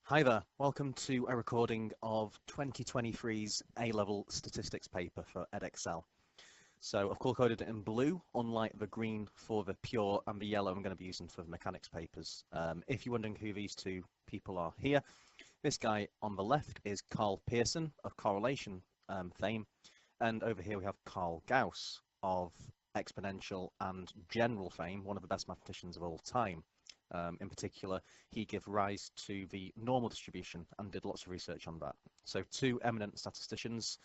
Hi there, welcome to a recording of 2023's A-Level statistics paper for Edexcel. So I've color-coded it in blue, unlike the green for the pure and the yellow I'm going to be using for the mechanics papers. If you're wondering who these two people are here, this guy on the left is Carl Pearson of correlation fame, and over here we have Carl Gauss of exponential and general fame, one of the best mathematicians of all time. In particular, he gave rise to the normal distribution and did lots of research on that. So two eminent statisticians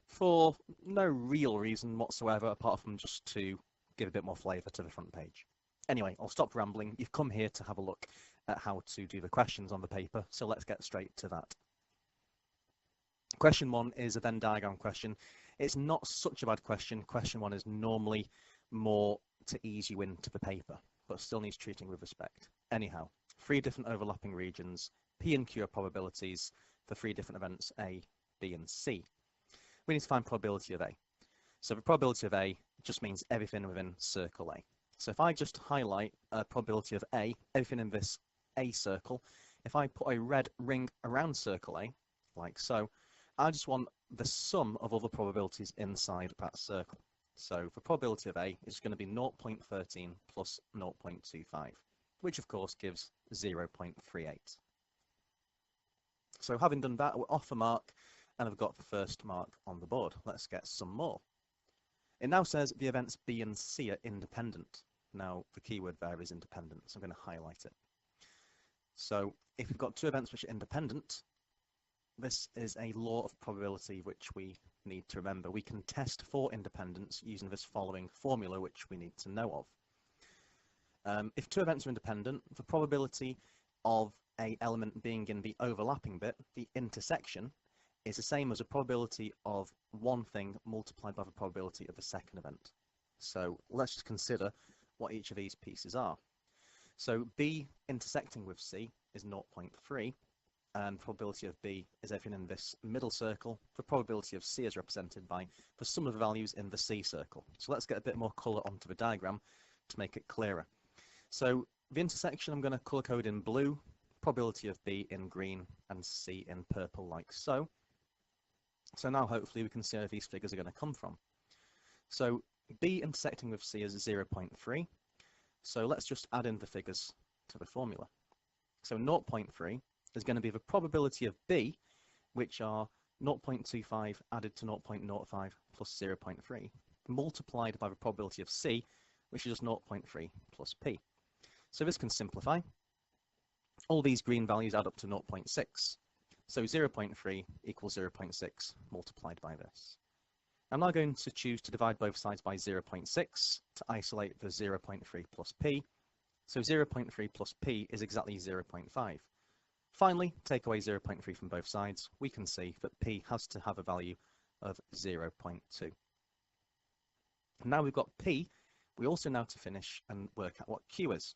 for no real reason whatsoever, apart from just to give a bit more flavour to the front page. Anyway, I'll stop rambling. You've come here to have a look at how to do the questions on the paper, so let's get straight to that. Question 1 is a Venn diagram question. It's not such a bad question. Question 1 is normally more to ease you into the paper, but still needs treating with respect. Anyhow, 3 different overlapping regions, P and Q are probabilities for 3 different events A, B, and C. We need to find probability of A. So the probability of A just means everything within circle A. So if I just highlight a probability of A, everything in this A circle, if I put a red ring around circle A, like so, I just want the sum of all the probabilities inside that circle. So the probability of A is going to be 0.13 plus 0.25, which of course gives 0.38. So having done that, we're off the mark and I've got the first mark on the board. Let's get some more. It now says the events B and C are independent. Now the keyword there is independent, so I'm going to highlight it. So if we've got 2 events which are independent, this is a law of probability which we need to remember. We can test for independence using this following formula, which we need to know of. If 2 events are independent, the probability of an element being in the overlapping bit, the intersection, is the same as the probability of one thing multiplied by the probability of the second event. So let's just consider what each of these pieces are. So B intersecting with C is 0.3. And probability of B is everything in this middle circle. The probability of C is represented by the sum of the values in the C circle. So let's get a bit more colour onto the diagram to make it clearer. So the intersection I'm going to colour code in blue, probability of B in green, and C in purple, like so. So now hopefully we can see where these figures are going to come from. So B intersecting with C is 0.3. So let's just add in the figures to the formula. So 0.3 is going to be the probability of B, which are 0.25 added to 0.05 plus 0.3, multiplied by the probability of C, which is just 0.3 plus P. So this can simplify. All these green values add up to 0.6. So 0.3 equals 0.6 multiplied by this. I'm now going to choose to divide both sides by 0.6 to isolate the 0.3 plus P. So 0.3 plus P is exactly 0.5. Finally, take away 0.3 from both sides, we can see that P has to have a value of 0.2. Now we've got P, we also now to finish and work out what Q is.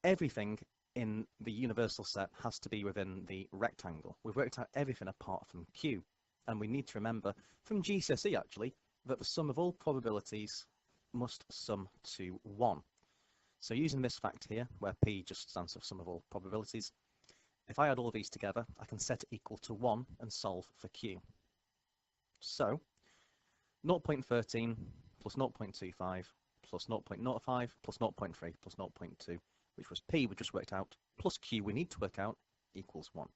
Everything in the universal set has to be within the rectangle. We've worked out everything apart from Q, and we need to remember from GCSE actually that the sum of all probabilities must sum to 1. So using this fact here, where P just stands for sum of all probabilities, if I add all these together, I can set it equal to 1 and solve for Q. So 0.13 plus 0.25 plus 0.05 plus 0.3 plus 0.2, which was P we just worked out, plus Q we need to work out, equals 1.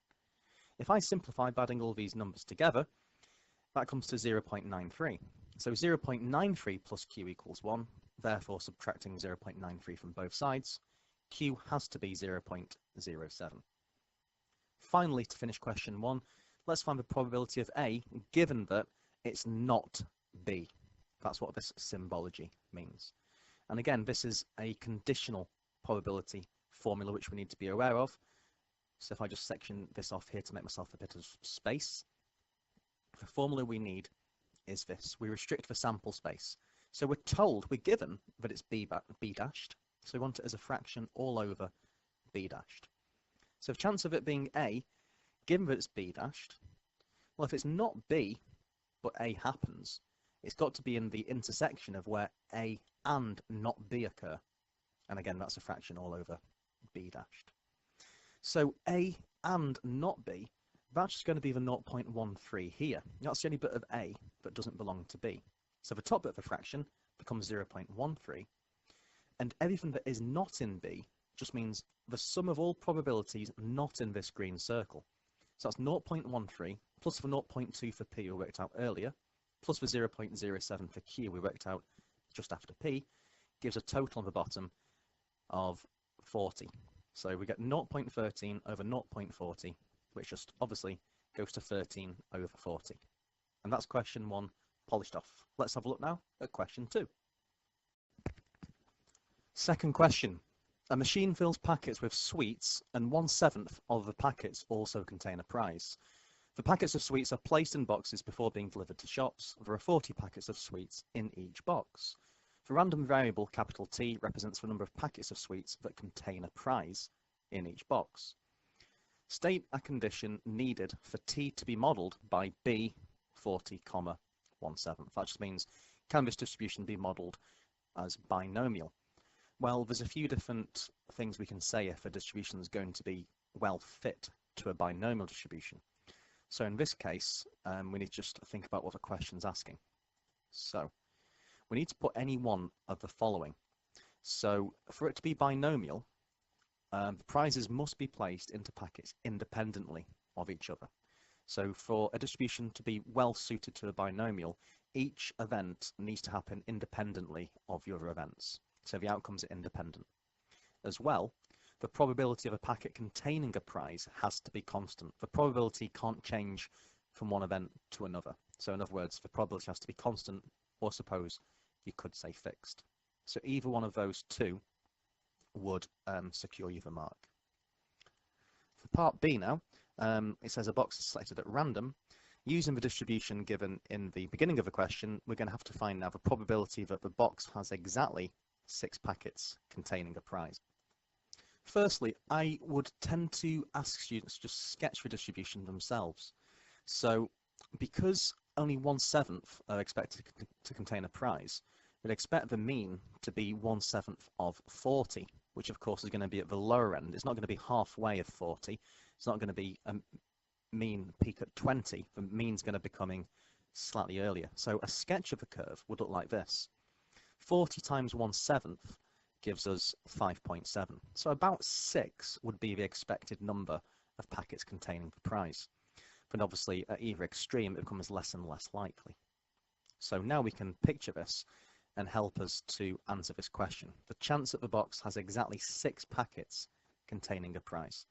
If I simplify by adding all these numbers together, that comes to 0.93. So 0.93 plus Q equals 1, therefore subtracting 0.93 from both sides, Q has to be 0.07. Finally, to finish question 1, let's find the probability of A given that it's not B. That's what this symbology means. And again, this is a conditional probability formula which we need to be aware of. So if I just section this off here to make myself a bit of space, the formula we need is this. We restrict the sample space. So we're told, we're given that it's B dashed, so we want it as a fraction all over B dashed. So the chance of it being A, given that it's B dashed, well, if it's not B, but A happens, it's got to be in the intersection of where A and not B occur. And again, that's a fraction all over B dashed. So A and not B, that's just going to be the 0.13 here. That's the only bit of A that doesn't belong to B. So the top bit of the fraction becomes 0.13, and everything that is not in B just means the sum of all probabilities not in this green circle. So that's 0.13 plus the 0.2 for P we worked out earlier, plus the 0.07 for Q we worked out just after P, gives a total on the bottom of 40. So we get 0.13 over 0.40, which just obviously goes to 13 over 40. And that's question 1 polished off. Let's have a look now at question 2. Second question. A machine fills packets with sweets and 1/7 of the packets also contain a prize. The packets of sweets are placed in boxes before being delivered to shops. There are 40 packets of sweets in each box. The random variable capital T represents the number of packets of sweets that contain a prize in each box. State a condition needed for T to be modelled by B 40, 1/7. That just means, can this distribution be modelled as binomial? Well, there's a few different things we can say if a distribution is going to be well fit to a binomial distribution. So in this case, we need to just think about what the question's asking. So we need to put any one of the following. So for it to be binomial, the prizes must be placed into packets independently of each other. So for a distribution to be well suited to a binomial, each event needs to happen independently of the other events. So the outcomes are independent. As well, the probability of a packet containing a prize has to be constant. The probability can't change from one event to another. So in other words, the probability has to be constant, or suppose you could say fixed. So either one of those two would secure you the mark. For part B now, it says a box is selected at random. Using the distribution given in the beginning of the question, we're going to have to find now the probability that the box has exactly 6 packets containing a prize. Firstly, I would tend to ask students to just sketch the distribution themselves. So because only 1/7 are expected to contain a prize, we'd expect the mean to be 1/7 of 40, which of course is going to be at the lower end. It's not going to be halfway of 40. It's not going to be a mean peak at 20. The mean's going to be coming slightly earlier. So a sketch of the curve would look like this. 40 times 1/7 gives us 5.7. So about 6 would be the expected number of packets containing the prize. But obviously at either extreme it becomes less and less likely. So now we can picture this and help us to answer this question. The chance that the box has exactly 6 packets containing a prize.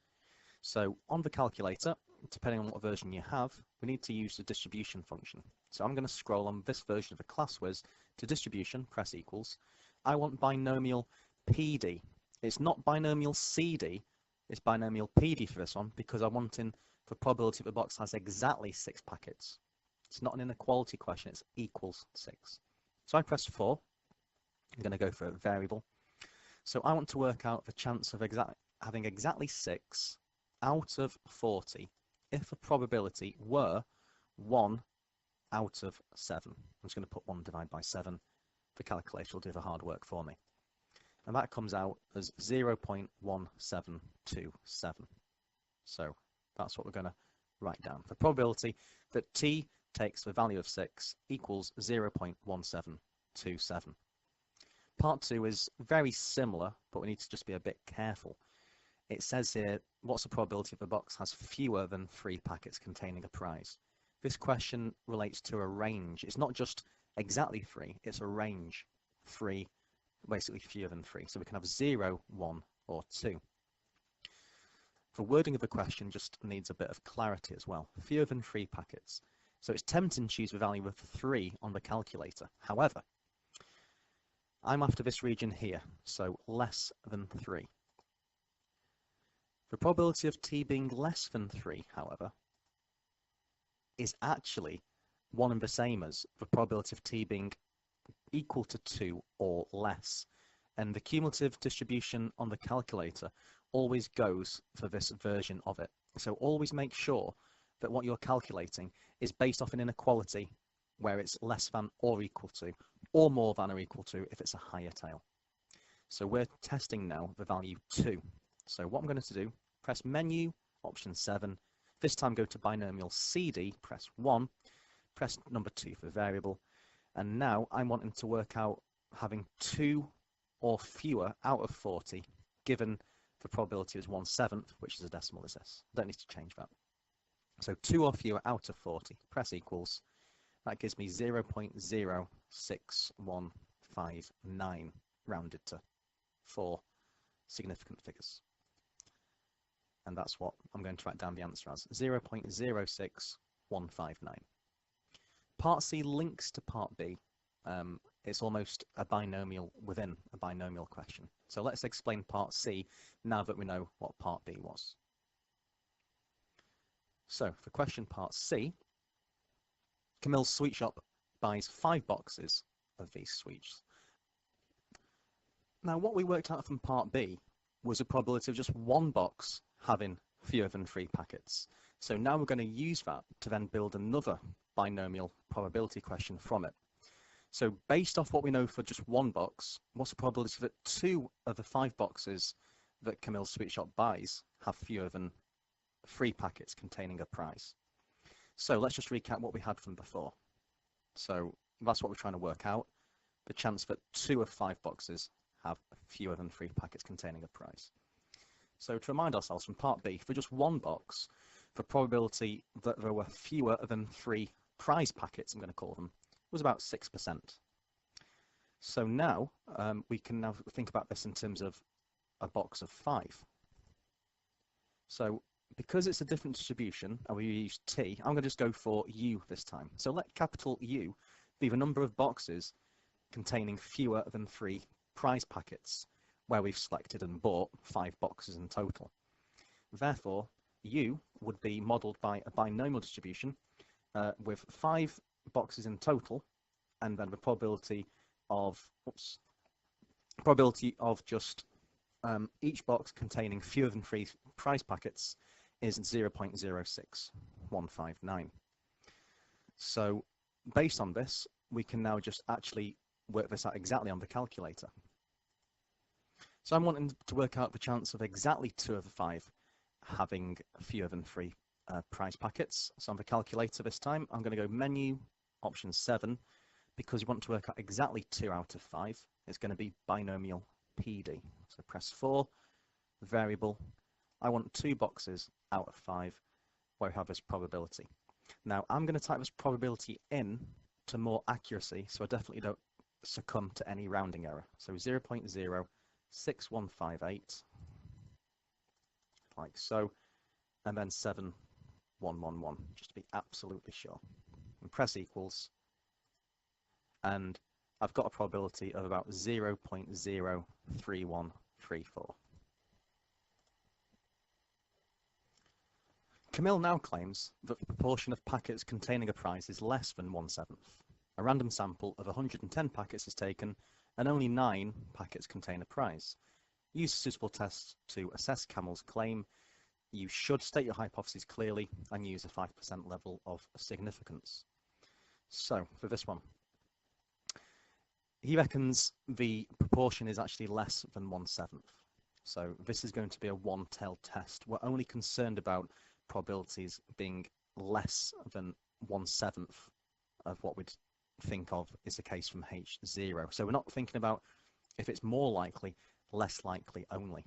So on the calculator, depending on what version you have, we need to use the distribution function. So I'm going to scroll on this version of the ClassWiz to distribution, press equals. I want binomial PD. It's not binomial CD, it's binomial PD for this one because I'm wanting the probability that the box has exactly 6 packets. It's not an inequality question, it's equals 6. So I press 4. I'm going to go for a variable. So I want to work out the chance of having exactly 6 out of 40 if the probability were 1 out of 7. I'm just going to put 1 divided by 7. The calculator will do the hard work for me. And that comes out as 0.1727. So that's what we're going to write down. The probability that T takes the value of 6 equals 0.1727. Part 2 is very similar, but we need to just be a bit careful. It says here, what's the probability if the box has fewer than 3 packets containing a prize? This question relates to a range. It's not just exactly 3, it's a range. 3, basically fewer than 3. So we can have 0, 1, or 2. The wording of the question just needs a bit of clarity as well. Fewer than 3 packets. So it's tempting to choose the value of 3 on the calculator. However, I'm after this region here, so less than 3. The probability of T being less than 3, however, is actually one and the same as the probability of T being equal to 2 or less. And the cumulative distribution on the calculator always goes for this version of it. So always make sure that what you're calculating is based off an inequality where it's less than or equal to, or more than or equal to if it's a higher tail. So we're testing now the value 2. So what I'm going to do, press menu option 7. This time go to binomial CD, press 1, press number 2 for variable, and now I'm wanting to work out having 2 or fewer out of 40, given the probability is 1/7, which is a decimal is this. Don't need to change that. So 2 or fewer out of 40, press equals. That gives me 0.06159 rounded to 4 significant figures. And that's what I'm going to write down the answer as, 0.06159. Part C links to Part B. It's almost a binomial within a binomial question. So let's explain Part C now that we know what Part B was. So for question Part C, Camille's sweet shop buys 5 boxes of these sweets. Now what we worked out from Part B was a probability of just 1 box having fewer than 3 packets. So now we're going to use that to then build another binomial probability question from it. So based off what we know for just 1 box, what's the probability that 2 of the 5 boxes that Camille's sweet shop buys have fewer than 3 packets containing a prize? So let's just recap what we had from before. So that's what we're trying to work out, the chance that 2 of 5 boxes have fewer than 3 packets containing a prize. So to remind ourselves from Part B, for just 1 box, the probability that there were fewer than 3 prize packets, I'm going to call them, was about 6%. So now we can now think about this in terms of a box of 5. So because it's a different distribution and we use T, I'm going to just go for U this time. So let capital U be the number of boxes containing fewer than 3 prize packets, where we've selected and bought 5 boxes in total. Therefore, U would be modelled by a binomial distribution with 5 boxes in total, and then the probability of just each box containing fewer than 3 prize packets is 0.06159. So based on this, we can now just actually work this out exactly on the calculator. So I'm wanting to work out the chance of exactly 2 of the 5 having fewer than 3 prize packets. So on the calculator this time, I'm going to go menu, option 7, because we want to work out exactly 2 out of 5. It's going to be binomial PD. So press 4, variable. I want 2 boxes out of 5 where we have this probability. Now I'm going to type this probability in to more accuracy, so I definitely don't succumb to any rounding error. So 0.06158, like so, and then 7111, just to be absolutely sure. And press equals, and I've got a probability of about 0.03134. Camille now claims that the proportion of packets containing a prize is less than 1/7. A random sample of 110 packets is taken, and only 9 packets contain a prize. Use a suitable test to assess Camille's claim. You should state your hypothesis clearly and use a 5% level of significance. So, for this one, he reckons the proportion is actually less than 1/7. So this is going to be a one-tailed test. We're only concerned about probabilities being less than 1/7 of what we'd think of is the case from H0. So we're not thinking about if it's more likely, less likely only.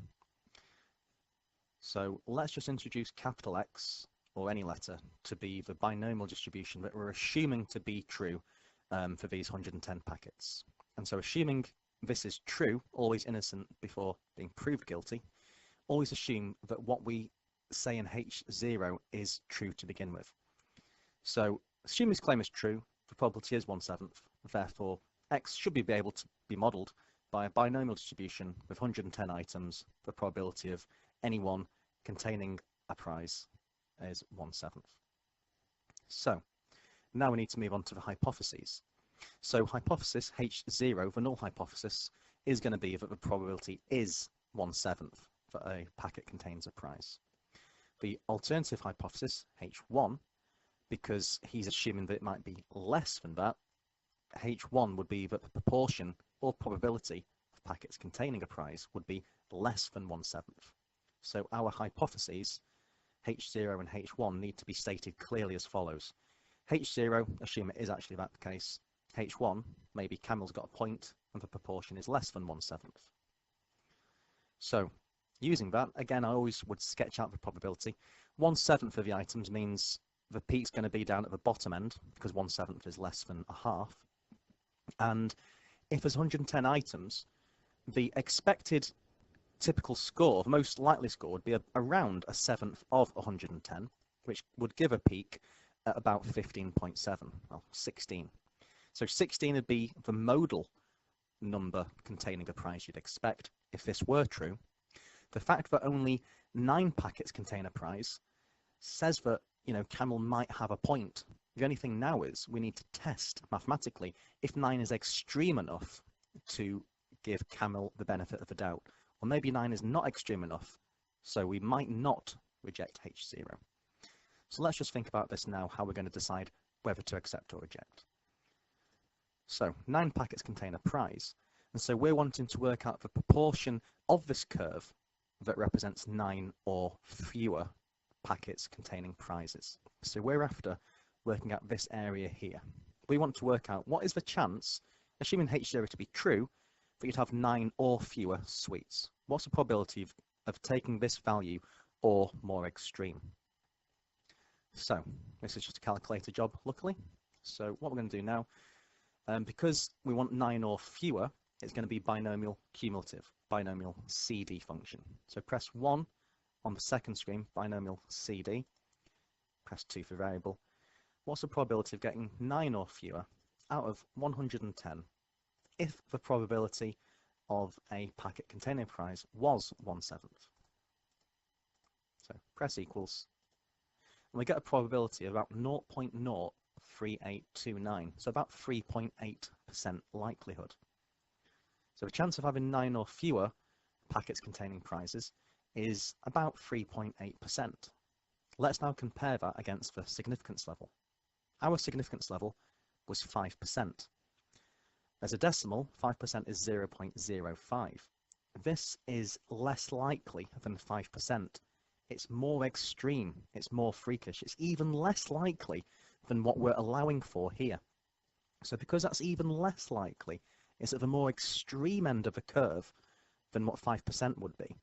So let's just introduce capital X, or any letter, to be the binomial distribution that we're assuming to be true for these 110 packets. And so assuming this is true, always innocent before being proved guilty, always assume that what we say in H0 is true to begin with. So assume this claim is true, the probability is 1/7, therefore X should be able to be modelled by a binomial distribution with 110 items. The probability of any one containing a prize is 1/7. So now we need to move on to the hypotheses. So hypothesis H0, the null hypothesis, is going to be that the probability is 1/7 that a packet contains a prize. The alternative hypothesis H1, because he's assuming that it might be less than that, H1 would be that the proportion or probability of packets containing a prize would be less than 1/7. So our hypotheses H0 and H1 need to be stated clearly as follows. H0, assume it is actually that the case. H1, maybe camel's got a point and the proportion is less than 1/7. So using that, again, I always would sketch out the probability. 1/7 of the items means the peak's going to be down at the bottom end because 1/7 is less than a half. And if there's 110 items, the expected typical score, the most likely score, would be around 1/7 of 110, which would give a peak at about 15.7, well, 16. So 16 would be the modal number containing the prize you'd expect if this were true. The fact that only 9 packets contain a prize says that, camel might have a point. The only thing now is we need to test mathematically if 9 is extreme enough to give camel the benefit of the doubt. Or maybe 9 is not extreme enough, so we might not reject H0. So let's just think about this now, how we're going to decide whether to accept or reject. So 9 packets contain a prize, and so we're wanting to work out the proportion of this curve that represents 9 or fewer packets containing prizes. So we're after working out this area here. We want to work out what is the chance, assuming H0 to be true, that you'd have 9 or fewer sweets. What's the probability of taking this value or more extreme? So this is just a calculator job, luckily. So what we're going to do now, because we want 9 or fewer, it's going to be binomial cumulative, binomial CD function. So press 1 on the second screen, binomial CD, press 2 for variable. What's the probability of getting 9 or fewer out of 110 if the probability of a packet containing a prize was 1/7? So press equals, and we get a probability of about 0.03829, so about 3.8% likelihood. So the chance of having 9 or fewer packets containing prizes is about 3.8%. Let's now compare that against the significance level. Our significance level was 5%. As a decimal, 5% is 0.05. This is less likely than 5%. It's more extreme, it's more freakish, it's even less likely than what we're allowing for here. So because that's even less likely, it's at the more extreme end of the curve than what 5% would be.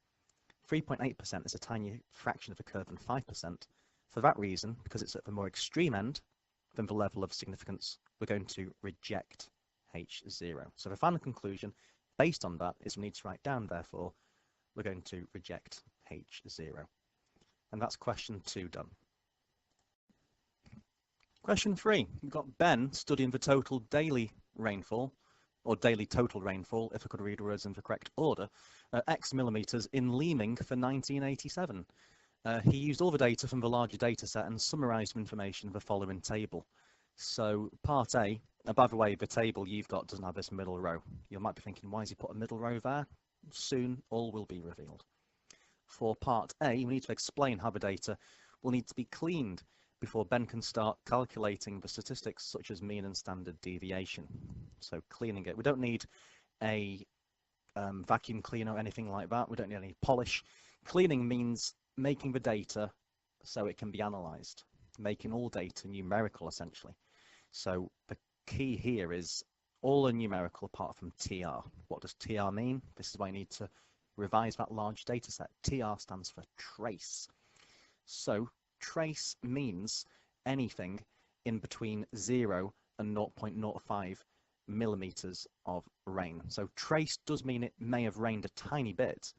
3.8% is a tiny fraction of the curve than 5%. For that reason, because it's at the more extreme end than the level of significance, we're going to reject H0. So the final conclusion based on that is we need to write down, therefore, we're going to reject H0. And that's question 2 done. Question 3, we've got Ben studying the total daily rainfall, or daily total rainfall, if I could read words in the correct order, X millimeters in Leeming for 1987. He used all the data from the larger data set and summarized the information in the following table. So part A, by the way, the table you've got doesn't have this middle row. You might be thinking, why has he put a middle row there? Soon all will be revealed. For part A, we need to explain how the data will need to be cleaned before Ben can start calculating the statistics such as mean and standard deviation. So cleaning it. We don't need a vacuum cleaner or anything like that. We don't need any polish. Cleaning means making the data so it can be analysed, making all data numerical essentially. So the key here is all are numerical apart from TR. What does TR mean? This is why I need to revise that large data set. TR stands for trace. So trace means anything in between 0 and 0.05 millimeters of rain. So trace does mean it may have rained a tiny bit.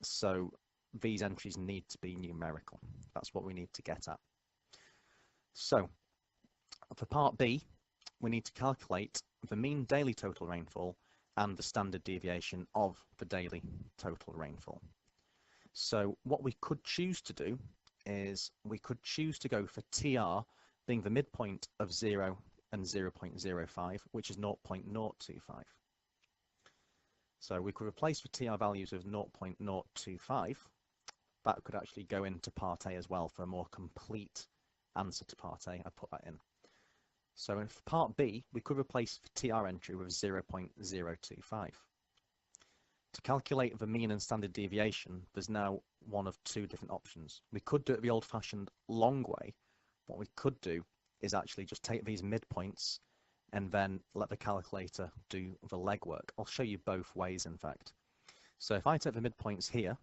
So these entries need to be numerical. That's what we need to get at. So for part B, we need to calculate the mean daily total rainfall and the standard deviation of the daily total rainfall. So what we could choose to do is we could choose to go for TR being the midpoint of 0 and 0.05, which is 0.025. So we could replace the TR values with 0.025. That could actually go into part A as well for a more complete answer to part A. I put that in. So in part B, we could replace the TR entry with 0.025. To calculate the mean and standard deviation, there's now one of two different options. We could do it the old-fashioned long way. What we could do is actually just take these midpoints and then let the calculator do the legwork. I'll show you both ways, in fact. So if I take the midpoints here,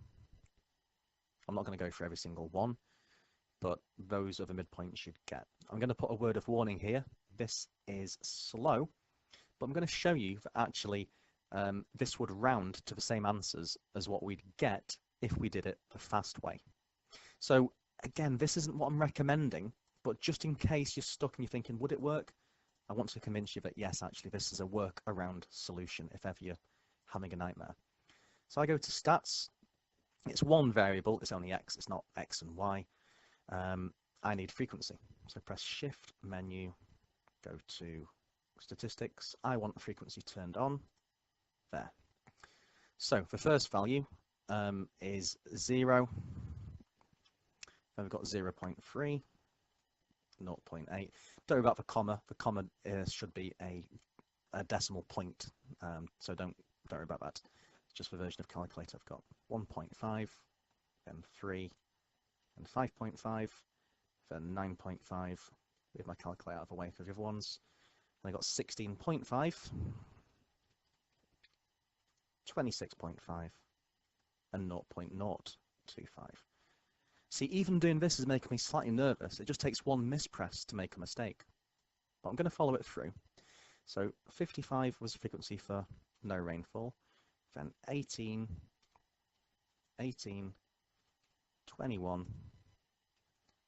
I'm not going to go for every single one, but those are the midpoints you'd get. I'm going to put a word of warning here. This is slow, but I'm going to show you that actually this would round to the same answers as what we'd get if we did it the fast way. So again, this isn't what I'm recommending, but just in case you're stuck and you're thinking, would it work? I want to convince you that yes, actually, this is a workaround solution if ever you're having a nightmare. So I go to stats. It's one variable, it's only x, it's not x and y. I need frequency. So press shift menu, go to statistics. I want the frequency turned on. There. So the first value is 0. Then we've got 0.3, 0.8. Don't worry about the comma. The comma should be a decimal point, so don't worry about that. It's just the version of calculator. I've got 1.5, then 3, and 5.5, then 9.5. Leave my calculator out of the way for the other ones. And I got 16.5, 26.5, and 0.025. See, even doing this is making me slightly nervous. It just takes one mispress to make a mistake. But I'm going to follow it through. So 55 was the frequency for no rainfall. Then 18, 21,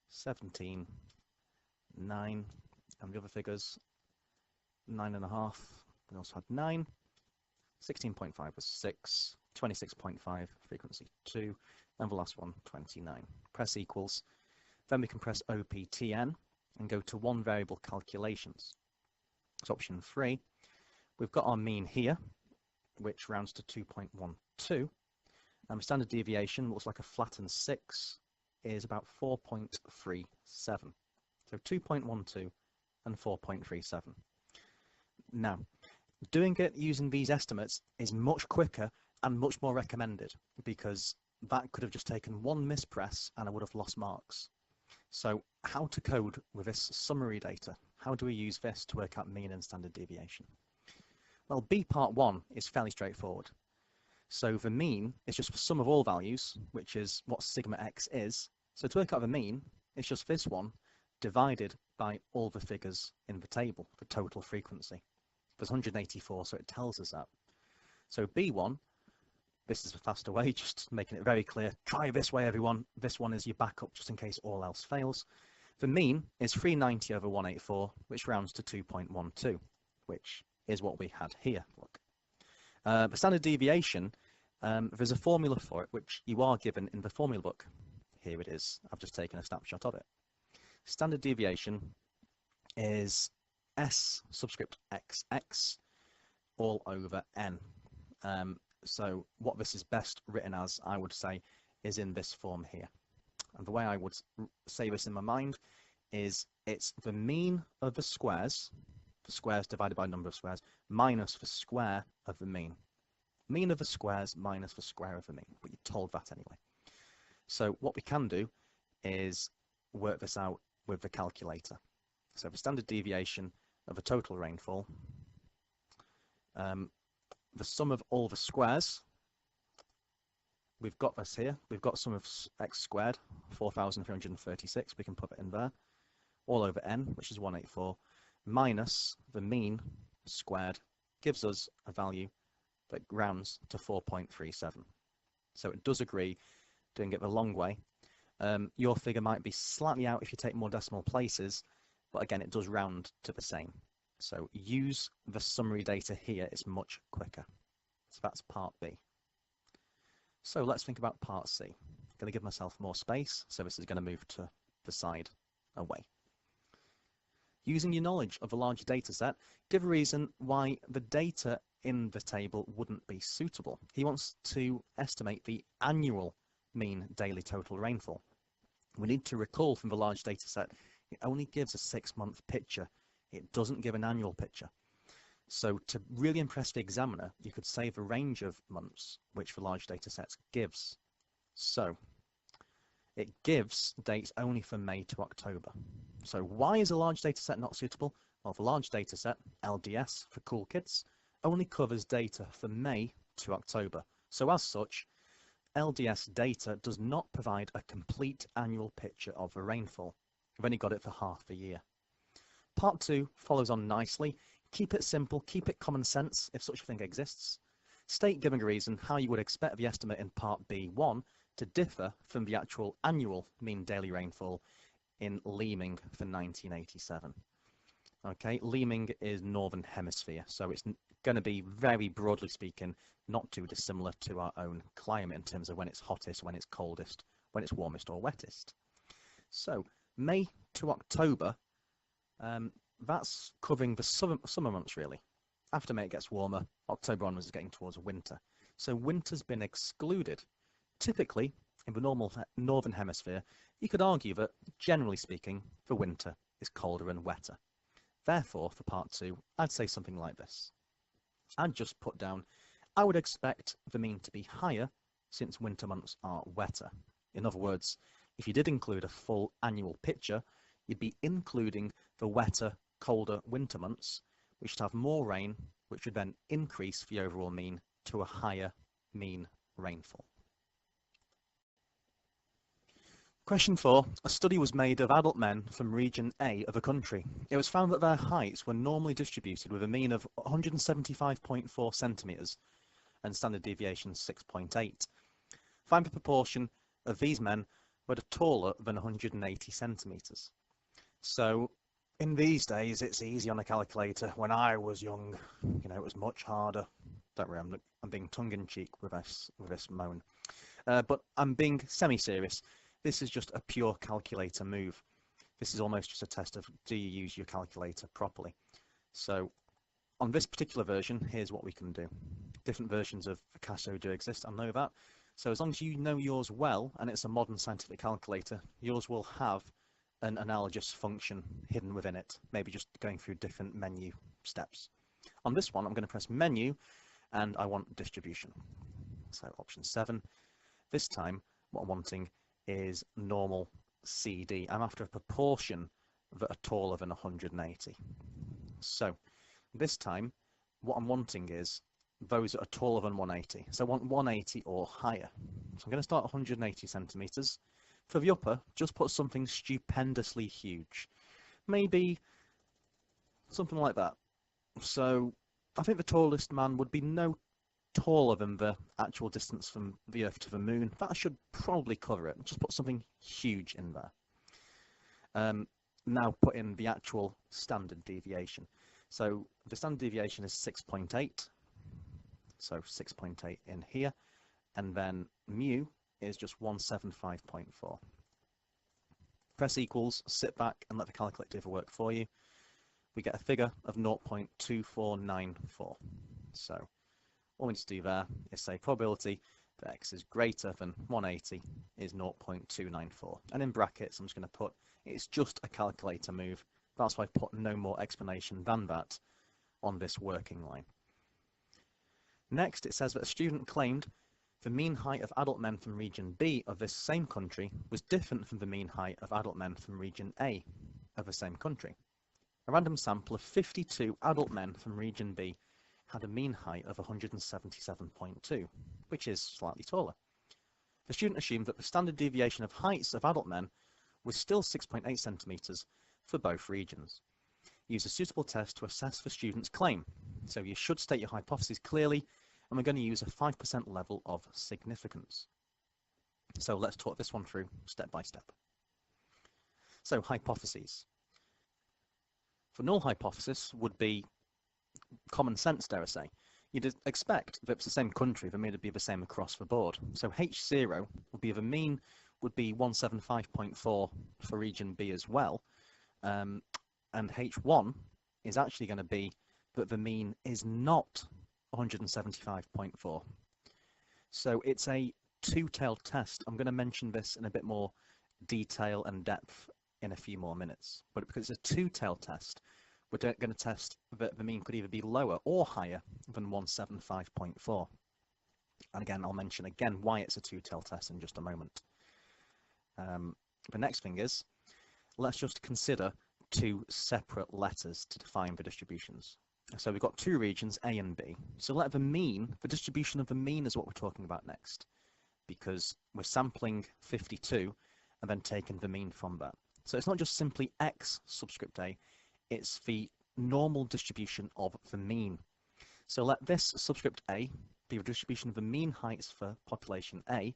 17, 9, and the other figures, 9.5. We also had 9. 16.5 was 6, 26.5, frequency 2, and the last one, 29. Press equals. Then we can press OPTN and go to one variable calculations. So option 3, we've got our mean here, which rounds to 2.12. Standard deviation looks like a flattened 6 is about 4.37. So 2.12 and 4.37. Now, doing it using these estimates is much quicker and much more recommended because that could have just taken one mispress and I would have lost marks. So how to code with this summary data? How do we use this to work out mean and standard deviation? Well, B part 1 is fairly straightforward. So the mean is just the sum of all values, which is what sigma x is. So to work out the mean, it's just this one divided by all the figures in the table, the total frequency. There's 184, so it tells us that. So B1, this is the faster way, just making it very clear. Try this way, everyone. This one is your backup just in case all else fails. The mean is 390 over 184, which rounds to 2.12, which is what we had here. Look. The standard deviation, there's a formula for it, which you are given in the formula book. Here it is. I've just taken a snapshot of it. Standard deviation is S subscript XX all over N. So what this is best written as, I would say, is in this form here. And the way I would say this in my mind is it's the mean of the squares divided by number of squares, minus the square of the mean. Mean of the squares minus the square of the mean, but you're told that anyway. So what we can do is work this out with the calculator. So the standard deviation of a total rainfall, the sum of all the squares, we've got this here, we've got sum of x squared, 4,336, we can put it in there, all over n, which is 184, minus the mean squared gives us a value that rounds to 4.37. So it does agree doing it the long way. Your figure might be slightly out if you take more decimal places, but again, it does round to the same. So use the summary data here, it's much quicker. So that's part B. So let's think about part C. I'm going to give myself more space, so this is going to move to the side away. Using your knowledge of a large data set, give a reason why the data in the table wouldn't be suitable. He wants to estimate the annual mean daily total rainfall. We need to recall from the large data set, it only gives a 6-month picture. It doesn't give an annual picture. So to really impress the examiner, you could say the range of months which the large data set gives. So it gives dates only from May to October. So why is a large data set not suitable? Well, the large data set, LDS for cool kids, only covers data from May to October. So as such, LDS data does not provide a complete annual picture of the rainfall. We've only got it for half the year. Part 2 follows on nicely. Keep it simple, keep it common sense if such a thing exists. State, giving a reason, how you would expect the estimate in Part B1 to differ from the actual annual mean daily rainfall in Leeming for 1987. Okay, Leeming is Northern Hemisphere, so it's going to be, very broadly speaking, not too dissimilar to our own climate in terms of when it's hottest, when it's coldest, when it's warmest or wettest. So, May to October, that's covering the summer months really. After May it gets warmer, October onwards is getting towards winter. So winter's been excluded. Typically, in the northern hemisphere, you could argue that, generally speaking, the winter is colder and wetter. Therefore, for part 2, I'd say something like this. I'd just put down, I would expect the mean to be higher since winter months are wetter. In other words, if you did include a full annual picture, you'd be including the wetter, colder winter months, which should have more rain, which would then increase the overall mean to a higher mean rainfall. Question 4. A study was made of adult men from region A of a country. It was found that their heights were normally distributed with a mean of 175.4 centimetres and standard deviation 6.8. Find the proportion of these men were taller than 180 centimetres. So in these days, it's easy on a calculator. When I was young, it was much harder. Don't worry, I'm being tongue-in-cheek with this moan. But I'm being semi-serious. This is just a pure calculator move. This is almost just a test of, do you use your calculator properly? So on this particular version, here's what we can do. Different versions of Picasso do exist, I know that. So as long as you know yours well, and it's a modern scientific calculator, yours will have an analogous function hidden within it, maybe just going through different menu steps. On this one, I'm going to press menu, and I want distribution. So option 7. This time, what I'm wanting is normal CD. I'm after a proportion that are taller than 180. So this time, what I'm wanting is those that are taller than 180. So I want 180 or higher. So I'm going to start 180 centimeters. For the upper, just put something stupendously huge. Maybe something like that. So I think the tallest man would be no taller than the actual distance from the Earth to the Moon. That should probably cover it. Just put something huge in there. Now put in the actual standard deviation. So the standard deviation is 6.8. So 6.8 in here. And then mu is just 175.4. Press equals, sit back and let the calculator do the work for you. We get a figure of 0.2494. So all we need to do there is say probability that x is greater than 180 is 0.294. And in brackets, I'm just going to put, it's just a calculator move. That's why I put no more explanation than that on this working line. Next, it says that a student claimed the mean height of adult men from region B of this same country was different from the mean height of adult men from region A of the same country. A random sample of 52 adult men from region B had a mean height of 177.2, which is slightly taller. The student assumed that the standard deviation of heights of adult men was still 6.8 centimeters for both regions. Use a suitable test to assess the student's claim. So you should state your hypothesis clearly, and we're going to use a 5% level of significance. So let's talk this one through step by step. So hypotheses. For null hypothesis would be common sense, dare I say. You'd expect that if it's the same country, the mean would be the same across the board. So H0 would be the mean would be 175.4 for region B as well. And H1 is actually going to be that the mean is not 175.4. So it's a two-tailed test. I'm going to mention this in a bit more detail and depth in a few more minutes. But because it's a two-tailed test, we're going to test that the mean could either be lower or higher than 175.4. And again, I'll mention again why it's a two-tailed test in just a moment. The next thing is, let's just consider two separate letters to define the distributions. So we've got two regions, A and B. So let the mean, the distribution of the mean is what we're talking about next, because we're sampling 52 and then taking the mean from that. So it's not just simply X subscript A, it's the normal distribution of the mean. So let this subscript A be the distribution of the mean heights for population A,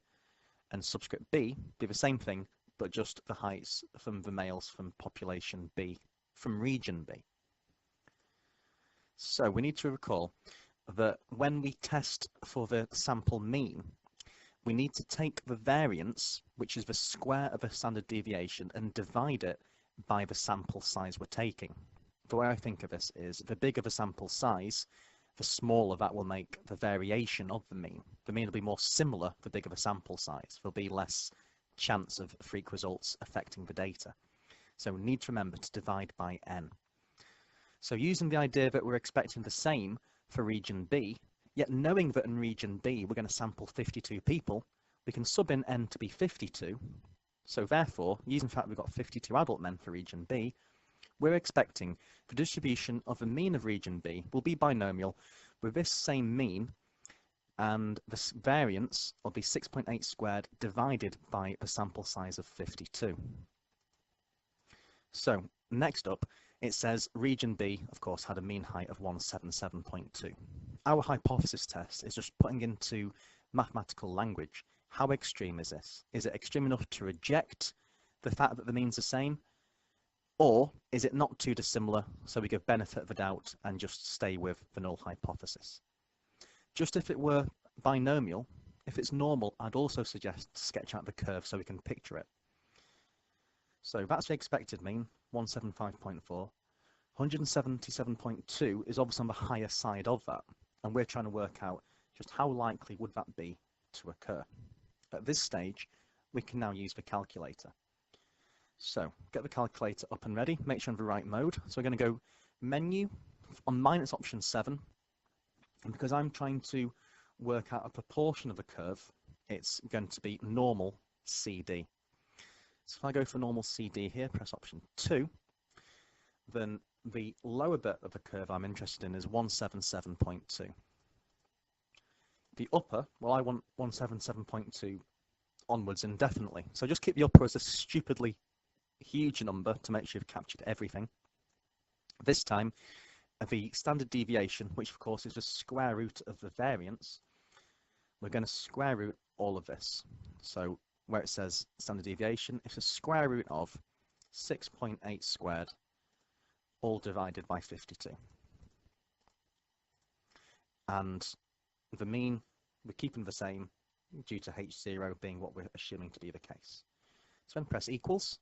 and subscript B be the same thing, but just the heights from the males from population B, from region B. So we need to recall that when we test for the sample mean, we need to take the variance, which is the square of a standard deviation, and divide it by the sample size we're taking. The way I think of this is, the bigger the sample size, the smaller that will make the variation of the mean. The mean will be more similar the bigger the sample size. There'll be less chance of freak results affecting the data. So we need to remember to divide by n. So using the idea that we're expecting the same for region B, yet knowing that in region B we're going to sample 52 people, we can sub in n to be 52. So therefore, using the fact we've got 52 adult men for region B, we're expecting the distribution of the mean of region B will be binomial with this same mean, and the variance will be 6.8 squared divided by the sample size of 52. So next up, it says region B, of course, had a mean height of 177.2. Our hypothesis test is just putting into mathematical language, how extreme is this? Is it extreme enough to reject the fact that the mean's the same? Or is it not too dissimilar, so we give benefit of the doubt and just stay with the null hypothesis? Just if it were binomial, if it's normal, I'd also suggest to sketch out the curve so we can picture it. So that's the expected mean, 175.4. 177.2 is obviously on the higher side of that, and we're trying to work out just how likely would that be to occur. At this stage, we can now use the calculator. So get the calculator up and ready, make sure I'm in the right mode. So we're going to go menu, on mine it's option 7, and because I'm trying to work out a proportion of the curve, it's going to be normal CD. So if I go for normal CD here, press option 2, then the lower bit of the curve I'm interested in is 177.2. The upper, well, I want 177.2 onwards indefinitely. So just keep the upper as a stupidly huge number to make sure you've captured everything. This time, the standard deviation, which of course is the square root of the variance, we're going to square root all of this. So where it says standard deviation, it's a square root of 6.8 squared, all divided by 52. And the mean, we're keeping the same due to H0 being what we're assuming to be the case. So when we press equals,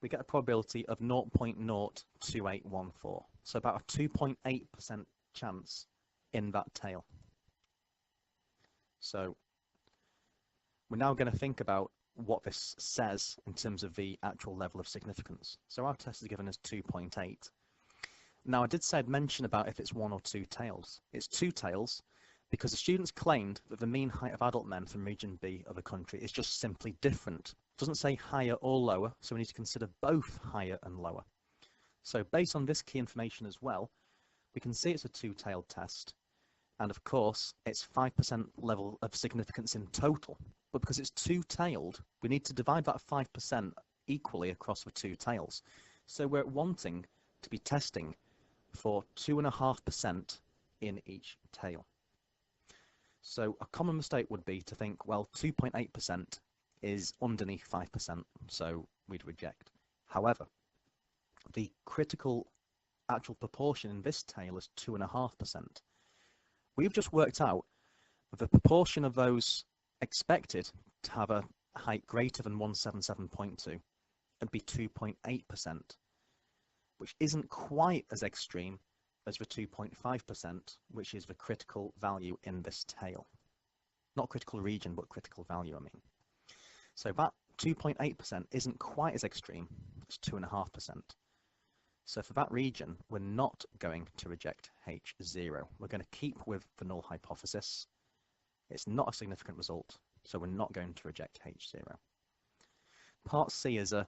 we get a probability of 0.02814. So about a 2.8% chance in that tail. So we're now going to think about what this says in terms of the actual level of significance. So our test is given as 2.8. Now I did say I'd mention about if it's one or two tails. It's two tails because the students claimed that the mean height of adult men from region B of the country is just simply different. It doesn't say higher or lower, so we need to consider both higher and lower. So based on this key information as well, we can see it's a two-tailed test. And of course, it's 5% level of significance in total. But because it's two-tailed, we need to divide that 5% equally across the two tails. So we're wanting to be testing for 2.5% in each tail. So a common mistake would be to think, well, 2.8% is underneath 5%, so we'd reject. However, the critical actual proportion in this tail is 2.5%. We've just worked out the proportion of those expected to have a height greater than 177.2 would be 2.8%, which isn't quite as extreme as the 2.5%, which is the critical value in this tail. Not critical region, but critical value, I mean. So that 2.8% isn't quite as extreme as 2.5%. So for that region, we're not going to reject H0. We're going to keep with the null hypothesis. It's not a significant result, so we're not going to reject H0. Part C is I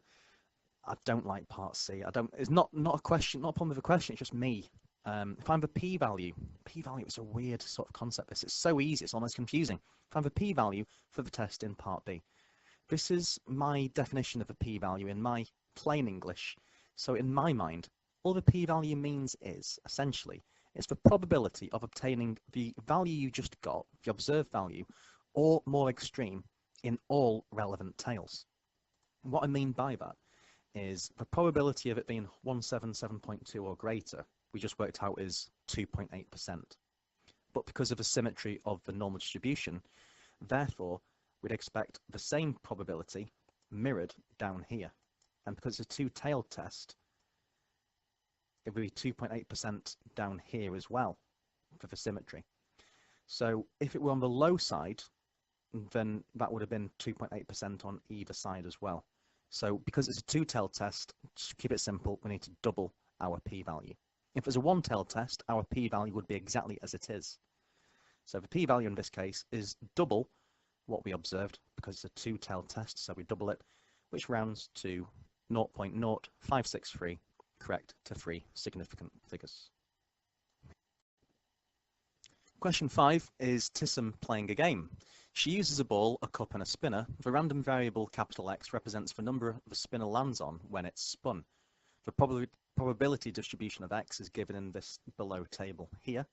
don't like part C. It's not a question, not a problem with a question, it's just me. If I have a p-value is a weird sort of concept. It's so easy, it's almost confusing. If I have a p-value for the test in part B, this is my definition of a p-value in my plain English. So in my mind, all the p-value means is, essentially, it's the probability of obtaining the value you just got, the observed value, or more extreme, in all relevant tails. And what I mean by that is the probability of it being 177.2 or greater, we just worked out is 2.8%. But because of the symmetry of the normal distribution, therefore, we'd expect the same probability mirrored down here. And because it's a two-tailed test, it would be 2.8% down here as well for the symmetry. So if it were on the low side, then that would have been 2.8% on either side as well. So because it's a two-tailed test, to keep it simple, we need to double our p-value. If it's a one-tailed test, our p-value would be exactly as it is. So the p-value in this case is double what we observed because it's a two-tailed test, so we double it, which rounds to 0.0563, correct to 3 significant figures. Question 5 is Tissam playing a game. She uses a ball, a cup and a spinner. The random variable capital X represents the number the spinner lands on when it's spun. The probability distribution of X is given in this below table here,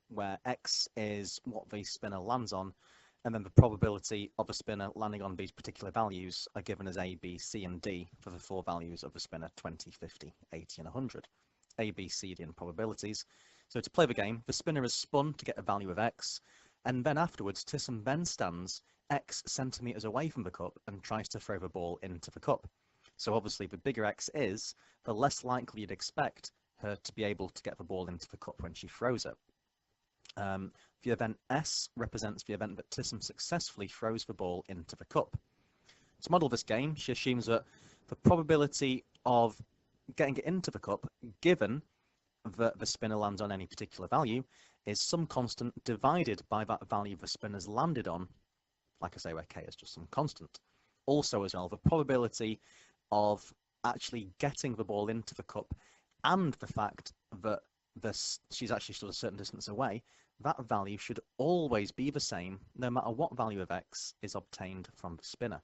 where X is what the spinner lands on, and then the probability of a spinner landing on these particular values are given as A, B, C, and D for the 4 values of the spinner, 20, 50, 80, and 100. A, B, C, D, and probabilities. So to play the game, the spinner is spun to get a value of X, and then afterwards, Tissam then stands X centimeters away from the cup and tries to throw the ball into the cup. So obviously, the bigger X is, the less likely you'd expect her to be able to get the ball into the cup when she throws it. The event S represents the event that Tissam successfully throws the ball into the cup. To model this game, she assumes that the probability of getting it into the cup, given that the spinner lands on any particular value, is some constant divided by that value the spinner's landed on, like I say, where K is just some constant. Also as well, the probability of actually getting the ball into the cup and the fact that she's actually still a certain distance away, that value should always be the same no matter what value of X is obtained from the spinner.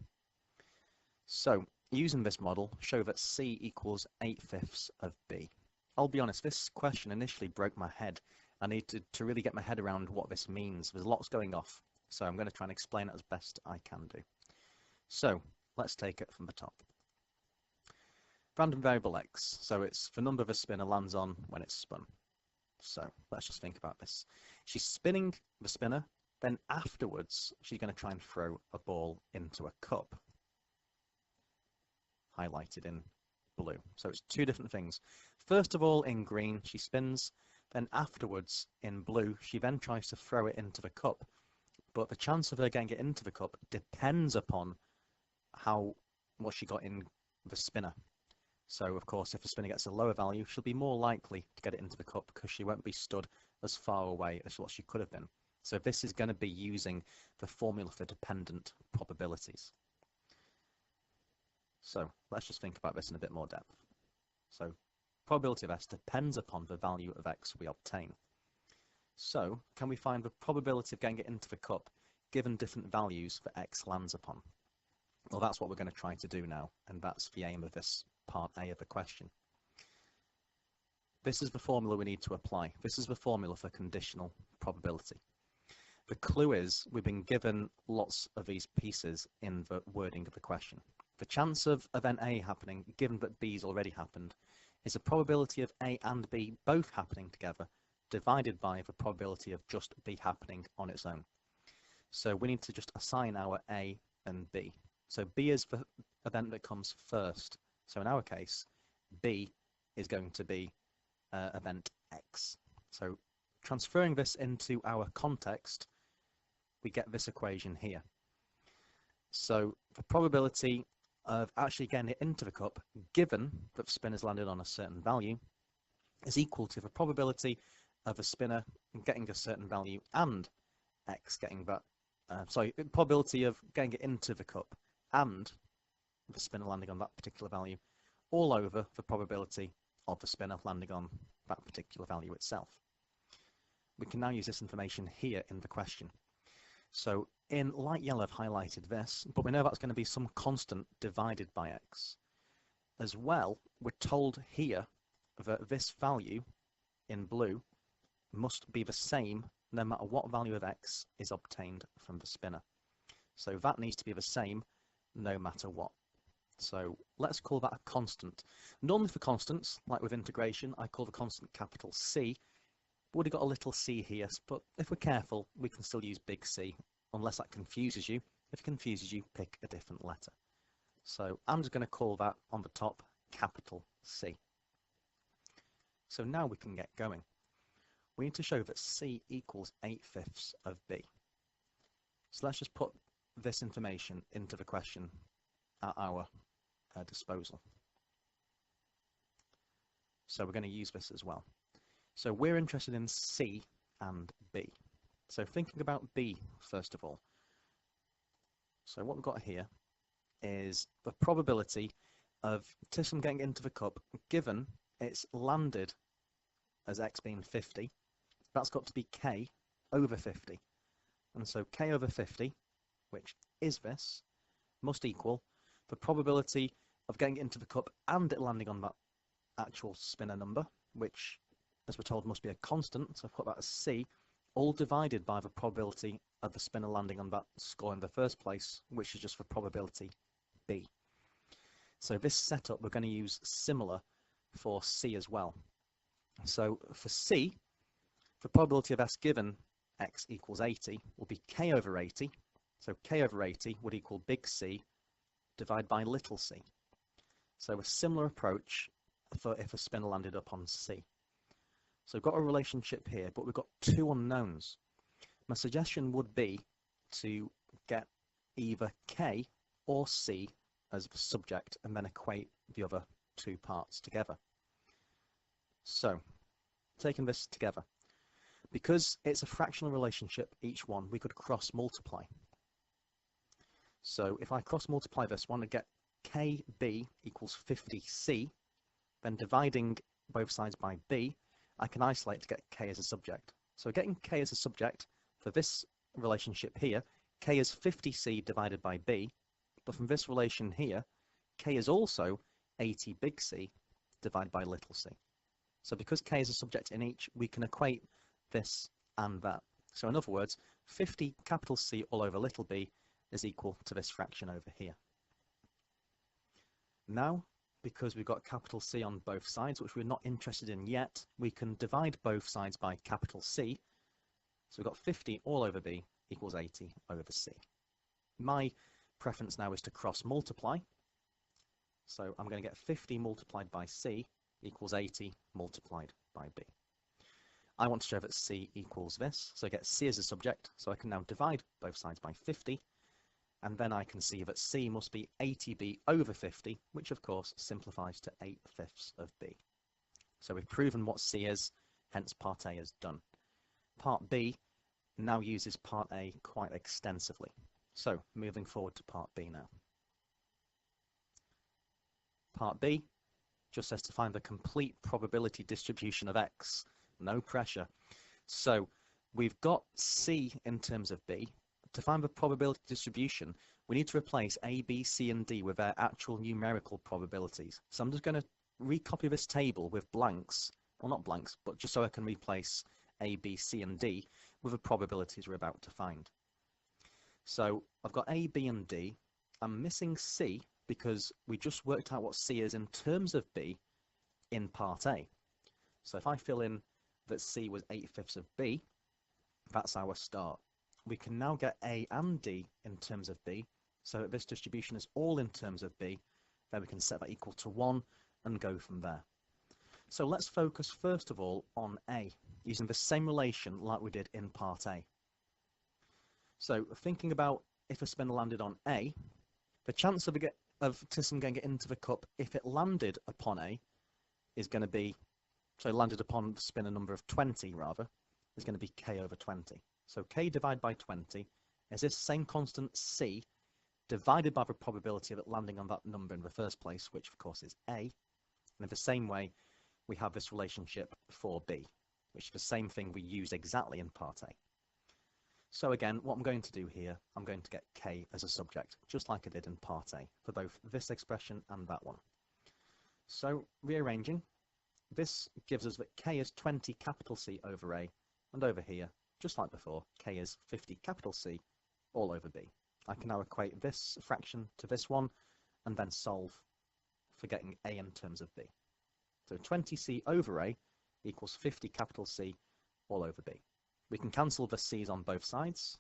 So, using this model, show that C equals 8/5 of B. I'll be honest, this question initially broke my head. I need to really get my head around what this means. There's lots going off, so I'm going to try and explain it as best I can do. So, let's take it from the top. Random variable X, so it's the number the spinner lands on when it's spun. So, let's just think about this. She's spinning the spinner, then afterwards, she's going to try and throw a ball into a cup. Highlighted in blue. So it's two different things. First of all, in green, she spins. Then afterwards, in blue, she then tries to throw it into the cup. But the chance of her getting it into the cup depends upon what she got in the spinner. So, of course, if the spinner gets a lower value, she'll be more likely to get it into the cup because she won't be stood as far away as what she could have been. So this is going to be using the formula for dependent probabilities. So let's just think about this in a bit more depth. So probability of S depends upon the value of X we obtain. So can we find the probability of getting it into the cup given different values that X lands upon? Well, that's what we're going to try to do now, and that's the aim of this part A of the question. This is the formula we need to apply. This is the formula for conditional probability. The clue is we've been given lots of these pieces in the wording of the question. The chance of event A happening, given that B's already happened, is the probability of A and B both happening together, divided by the probability of just B happening on its own. So we need to just assign our A and B. So B is the event that comes first. So in our case, B is going to be event X. So transferring this into our context, we get this equation here. So the probability of actually getting it into the cup, given that the spinner's landed on a certain value, is equal to the probability of a spinner getting a certain value and X getting that, probability of getting it into the cup and the spinner landing on that particular value, all over the probability of the spinner landing on that particular value itself. We can now use this information here in the question. So in light yellow I've highlighted this, but we know that's going to be some constant divided by x. As well, we're told here that this value in blue must be the same no matter what value of x is obtained from the spinner. So that needs to be the same no matter what. So let's call that a constant. Normally for constants, like with integration, I call the constant capital C. But we've got a little c here, but if we're careful, we can still use big C, unless that confuses you. If it confuses you, pick a different letter. So I'm just going to call that on the top capital C. So now we can get going. We need to show that C equals 8/5 of B. So let's just put this information into the question at our disposal. So we're going to use this as well. So we're interested in C and B. So thinking about B first of all. So what we've got here is the probability of Tissam getting into the cup given it's landed as x being 50. That's got to be k over 50. And so k over 50, which is this, must equal the probability of getting into the cup and it landing on that actual spinner number, which, as we're told, must be a constant, so I've put that as C, all divided by the probability of the spinner landing on that score in the first place, which is just the probability B. So this setup we're going to use similar for C as well. So for C, the probability of S given x equals 80 will be k over 80. So k over 80 would equal big C divided by little c. So a similar approach for if a spinner landed up on C. So we've got a relationship here, but we've got two unknowns. My suggestion would be to get either K or C as the subject and then equate the other two parts together. So, taking this together, because it's a fractional relationship, each one, we could cross multiply. So if I cross multiply this one, I get KB equals 50C, then dividing both sides by B, I can isolate to get K as a subject. So getting K as a subject for this relationship here, K is 50C divided by B, but from this relation here, K is also 80 big C divided by little c. So because K is a subject in each, we can equate this and that. So in other words, 50 capital C all over little b is equal to this fraction over here. Now, because we've got capital C on both sides, which we're not interested in yet, we can divide both sides by capital C. So we've got 50 all over b equals 80 over c. My preference now is to cross multiply. So I'm going to get 50 multiplied by c equals 80 multiplied by b. I want to show that c equals this, so I get c as a subject, so I can now divide both sides by 50, and then I can see that c must be 80b over 50, which of course simplifies to 8/5 of b. So we've proven what c is, hence part A is done. Part B now uses part A quite extensively. So moving forward to part B now. Part B just says to find the complete probability distribution of x. No pressure. So we've got C in terms of B. To find the probability distribution, we need to replace A, B, C, and D with their actual numerical probabilities. So I'm just going to recopy this table with blanks, well not blanks, but just so I can replace A, B, C, and D with the probabilities we're about to find. So I've got A, B, and D. I'm missing C because we just worked out what C is in terms of B in part A. So if I fill in that C was 8/5 of B, that's our start. We can now get A and D in terms of B, so that this distribution is all in terms of B, then we can set that equal to 1 and go from there. So let's focus first of all on A, using the same relation like we did in part A. So thinking about if a spinner landed on A, the chance of Tissam getting it into the cup if it landed upon A is going to be, so landed upon the spinner number of 20 rather, is going to be k over 20. So k divided by 20 is this same constant c divided by the probability of it landing on that number in the first place, which of course is A. And in the same way, we have this relationship for B, which is the same thing we use exactly in part A. So again, what I'm going to do here, I'm going to get K as a subject, just like I did in part A, for both this expression and that one. So rearranging, this gives us that K is 20 capital C over A, and over here, just like before, K is 50 capital C all over B. I can now equate this fraction to this one, and then solve for getting A in terms of B. So 20C over A equals 50 capital C all over B. We can cancel the C's on both sides,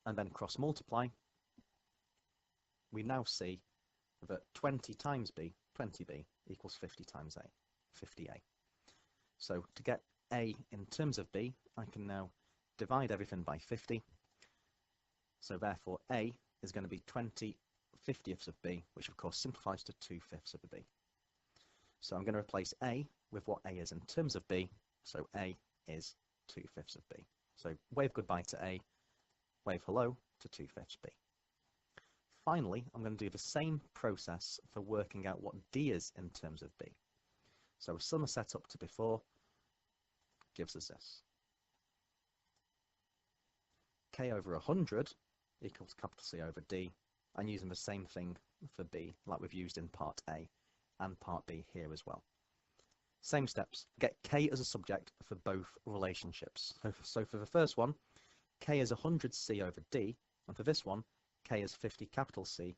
and then cross multiply. We now see that 20 times B, 20B, equals 50 times A, 50A. So to get A in terms of B, I can now divide everything by 50. So therefore A is going to be 20/50ths of B, which of course simplifies to 2/5 of B. So I'm going to replace A with what A is in terms of B, so A is 2/5 of B. So wave goodbye to A, wave hello to 2/5 B. Finally, I'm going to do the same process for working out what D is in terms of B. So similar setup to before gives us this. K over 100 equals capital C over D, and using the same thing for B like we've used in part A and part B here as well. Same steps, get K as a subject for both relationships. So for the first one, K is 100C over D, and for this one, K is 50 capital C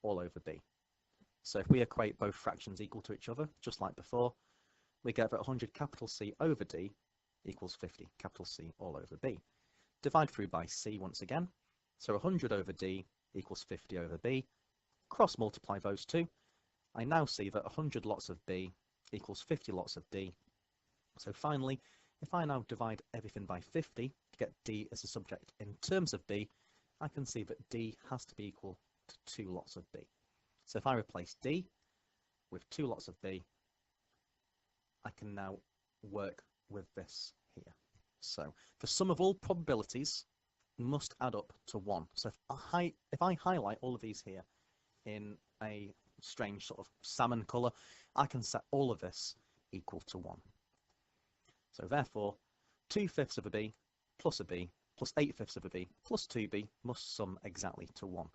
all over B. So if we equate both fractions equal to each other, just like before, we get that 100 capital C over D equals 50 capital C all over B. Divide through by C once again, so 100 over D equals 50 over B. Cross multiply those two. I now see that 100 lots of B equals 50 lots of D. So finally, if I now divide everything by 50 to get D as a subject in terms of B, I can see that D has to be equal to 2 lots of B. So if I replace D with 2 lots of B, I can now work with this here. So the sum of all probabilities must add up to 1. So if I highlight all of these here in a strange sort of salmon colour, I can set all of this equal to 1. So therefore, 2/5 of a B plus a B plus 8/5 of a B plus 2B must sum exactly to 1.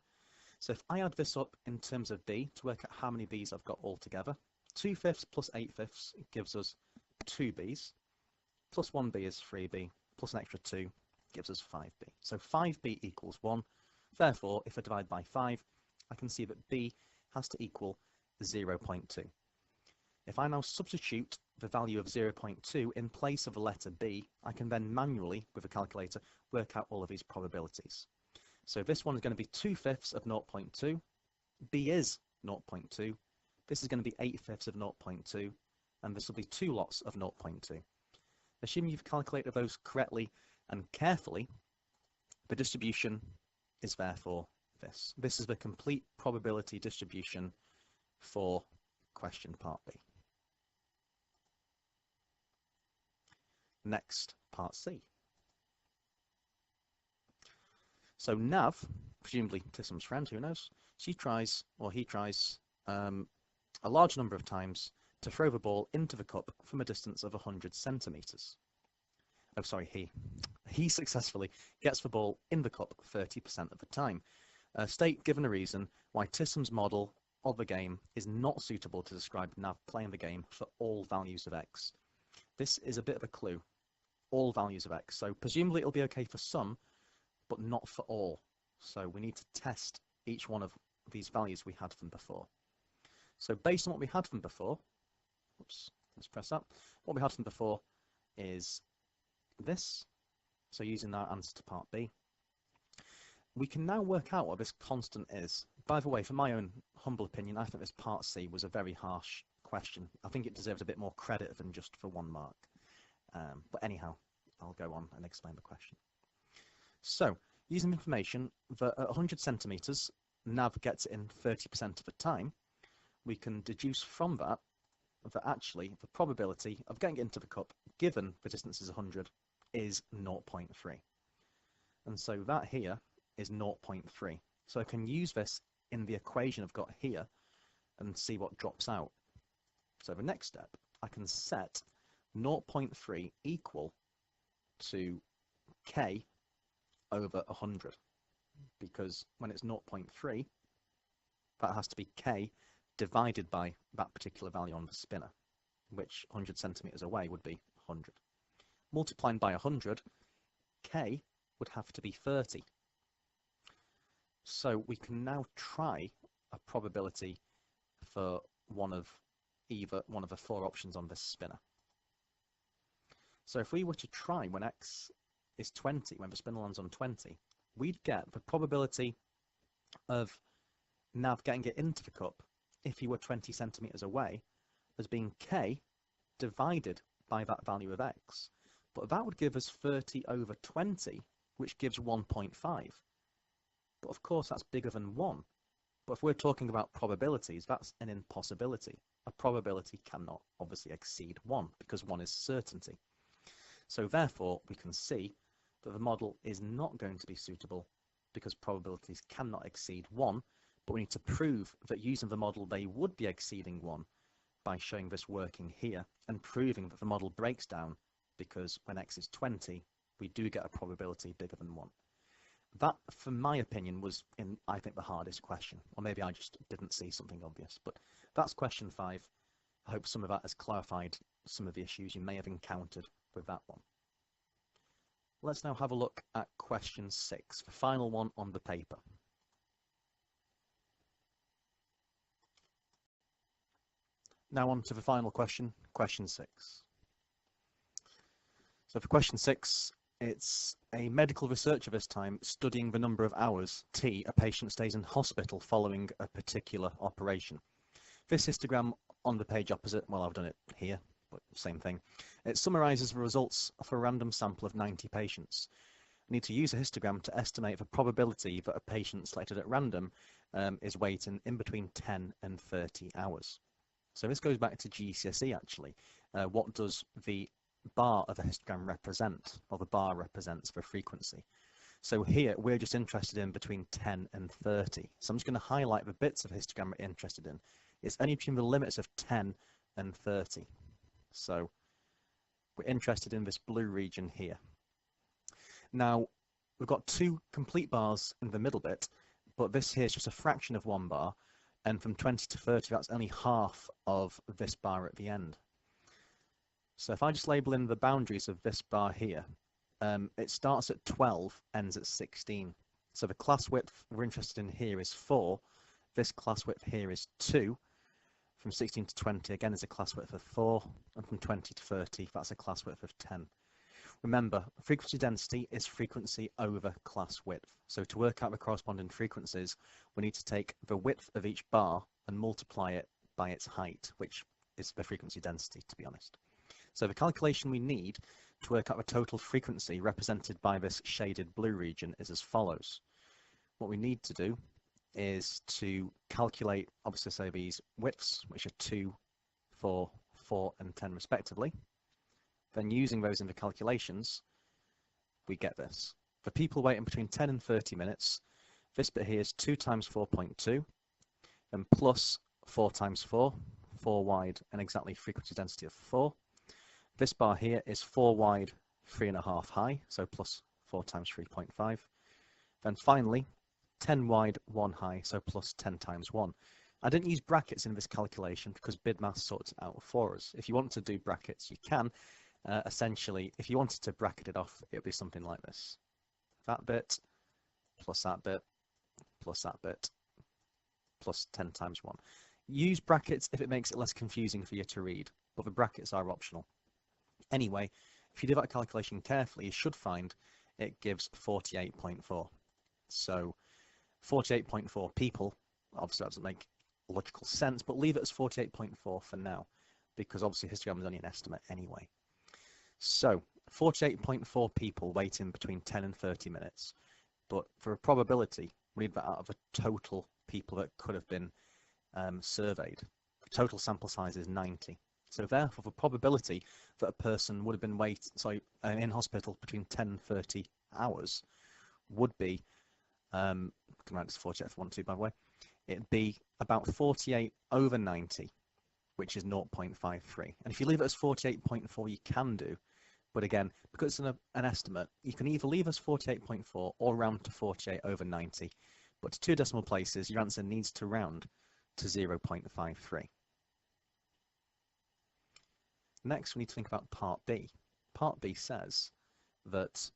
So if I add this up in terms of B to work out how many B's I've got altogether, 2/5 plus 8/5 gives us 2 B's, plus 1B is 3B, plus an extra 2 gives us 5B. So 5B equals 1. Therefore, if I divide by 5, I can see that B has to equal 0.2. If I now substitute the value of 0.2 in place of the letter B, I can then manually, with a calculator, work out all of these probabilities. So this one is going to be 2/5 of 0.2. B is 0.2. This is going to be 8/5 of 0.2. And this will be 2 lots of 0.2. Assuming you've calculated those correctly and carefully, the distribution is therefore this. This is the complete probability distribution for question part B. Next, part C. So Nav, presumably Tissum's friend, who knows, she tries, or he tries, a large number of times to throw the ball into the cup from a distance of 100 centimetres. Oh, sorry, he successfully gets the ball in the cup 30% of the time. State, given a reason, why Tissum's model of the game is not suitable to describe Nav playing the game for all values of x. This is a bit of a clue. All values of x. So presumably it'll be okay for some, but not for all. So we need to test each one of these values we had from before. So based on what we had from before, oops, let's press that. What we had from before is this. So using our answer to part B, we can now work out what this constant is. By the way, for my own humble opinion, I think this part C was a very harsh question. I think it deserves a bit more credit than just for 1 mark. But anyhow, I'll go on and explain the question. So, using information that at 100 centimetres, Nav gets it in 30% of the time, we can deduce from that that actually the probability of getting it into the cup, given the distance is 100, is 0.3. And so that here is 0.3. So I can use this in the equation I've got here and see what drops out. So the next step, I can set 0.3 equal to k over 100, because when it's 0.3, that has to be k divided by that particular value on the spinner, which 100 centimeters away would be 100. Multiplying by 100, k would have to be 30. So we can now try a probability for either one of the four options on this spinner. So if we were to try when x is 20, when the spinner lands on 20, we'd get the probability of Nav getting it into the cup if he were 20 centimeters away as being k divided by that value of x. But that would give us 30 over 20, which gives 1.5. But of course that's bigger than 1. But if we're talking about probabilities, that's an impossibility. A probability cannot obviously exceed 1 because 1 is certainty. So therefore we can see that the model is not going to be suitable because probabilities cannot exceed 1, but we need to prove that using the model they would be exceeding 1 by showing this working here and proving that the model breaks down because when x is 20 we do get a probability bigger than 1. That, for my opinion, was I think the hardest question, or maybe I just didn't see something obvious, but that's question 5. I hope some of that has clarified some of the issues you may have encountered with that one. Let's now have a look at question 6, the final one on the paper. Now on to the final question, question 6. So for question 6, it's a medical researcher this time studying the number of hours T a patient stays in hospital following a particular operation. This histogram on the page opposite, well, I've done it here, but same thing. It summarizes the results of a random sample of 90 patients. We need to use a histogram to estimate the probability that a patient selected at random is waiting in between 10 and 30 hours. So this goes back to GCSE actually. What does the bar of a histogram represent, or the bar represents the frequency? So here we're just interested in between 10 and 30. So I'm just going to highlight the bits of histogram we're interested in. It's only between the limits of 10 and 30. So we're interested in this blue region here. Now we've got 2 complete bars in the middle bit, but this here is just a fraction of 1 bar, and from 20 to 30 that's only half of this bar at the end. So if I just label in the boundaries of this bar here, it starts at 12, ends at 16. So the class width we're interested in here is 4. This class width here is 2. From 16 to 20, again, is a class width of 4. And from 20 to 30, that's a class width of 10. Remember, frequency density is frequency over class width. So to work out the corresponding frequencies, we need to take the width of each bar and multiply it by its height, which is the frequency density, to be honest. So the calculation we need to work out the total frequency represented by this shaded blue region is as follows. What we need to do is to calculate, obviously, say these widths, which are 2, 4, 4, and 10 respectively. Then using those in the calculations, we get this. For people waiting between 10 and 30 minutes, this bit here is 2 times 4.2, and plus 4 times 4, 4 wide, and exactly frequency density of 4. This bar here is 4 wide, 3.5 high, so plus 4 times 3.5. Then finally, 10 wide, 1 high, so plus 10 times 1. I didn't use brackets in this calculation because BidMath sorts it out for us. If you want to do brackets, you can. Essentially, if you wanted to bracket it off, it would be something like this. That bit, plus that bit, plus that bit, plus 10 times 1. Use brackets if it makes it less confusing for you to read, but the brackets are optional. Anyway, if you do that calculation carefully, you should find it gives 48.4. So 48.4 people, obviously that doesn't make logical sense, but leave it as 48.4 for now, because obviously histogram is only an estimate anyway. So 48.4 people waiting between 10 and 30 minutes, but for a probability, we need that out of the total people that could have been surveyed. The total sample size is 90. So therefore, the probability that a person would have been in hospital between 10 and 30 hours would be can write this 48 if I want to, by the way. It'd be about 48 over 90, which is 0.53. And if you leave it as 48.4, you can do. But again, because it's an estimate, you can either leave as 48.4 or round to 48 over 90. But to 2 decimal places, your answer needs to round to 0.53. Next, we need to think about Part B. Part B says that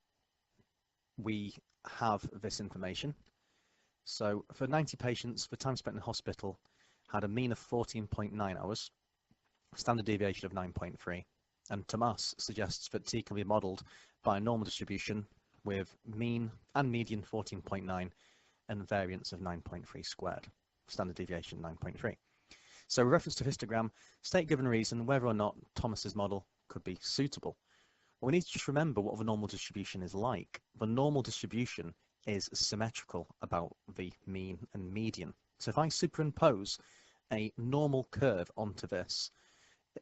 we have this information. So for 90 patients, the time spent in hospital had a mean of 14.9 hours, standard deviation of 9.3. And Tomas suggests that T can be modelled by a normal distribution with mean and median 14.9 and variance of 9.3 squared, standard deviation 9.3. So with reference to histogram, state given reason whether or not Thomas's model could be suitable. We need to just remember what the normal distribution is like. The normal distribution is symmetrical about the mean and median. So if I superimpose a normal curve onto this,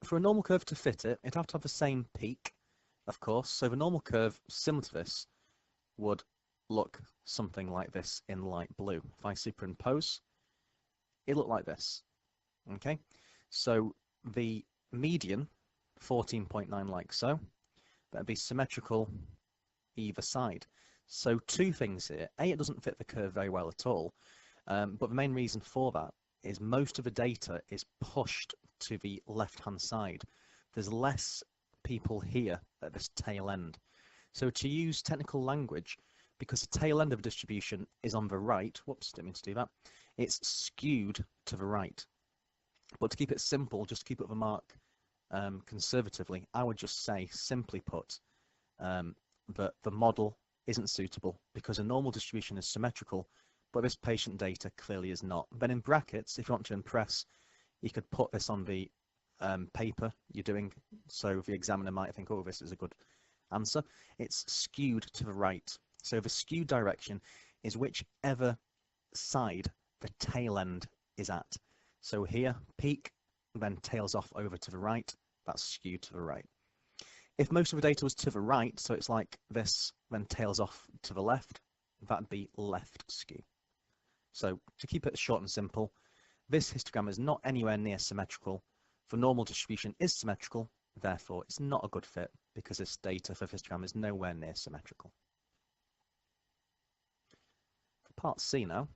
for a normal curve to fit it, it'd have to have the same peak, of course. So the normal curve similar to this would look something like this in light blue. If I superimpose, it looked like this. Okay, so the median, 14.9 like so, that'd be symmetrical either side. So 2 things here. A, it doesn't fit the curve very well at all, but the main reason for that is most of the data is pushed to the left-hand side. There's less people here at this tail end. So to use technical language, because the tail end of a distribution is on the right, whoops, didn't mean to do that, it's skewed to the right. But to keep it simple, just to keep up the mark conservatively, I would just say, simply put, that the model isn't suitable because a normal distribution is symmetrical, but this patient data clearly is not. Then in brackets, if you want to impress, you could put this on the paper you're doing, so the examiner might think, oh, this is a good answer. It's skewed to the right. So the skewed direction is whichever side the tail end is at. So here, peak, then tails off over to the right, that's skewed to the right. If most of the data was to the right, so it's like this, then tails off to the left, that'd be left skew. So to keep it short and simple, this histogram is not anywhere near symmetrical. The normal distribution is symmetrical, therefore it's not a good fit because this data for histogram is nowhere near symmetrical. For part C now,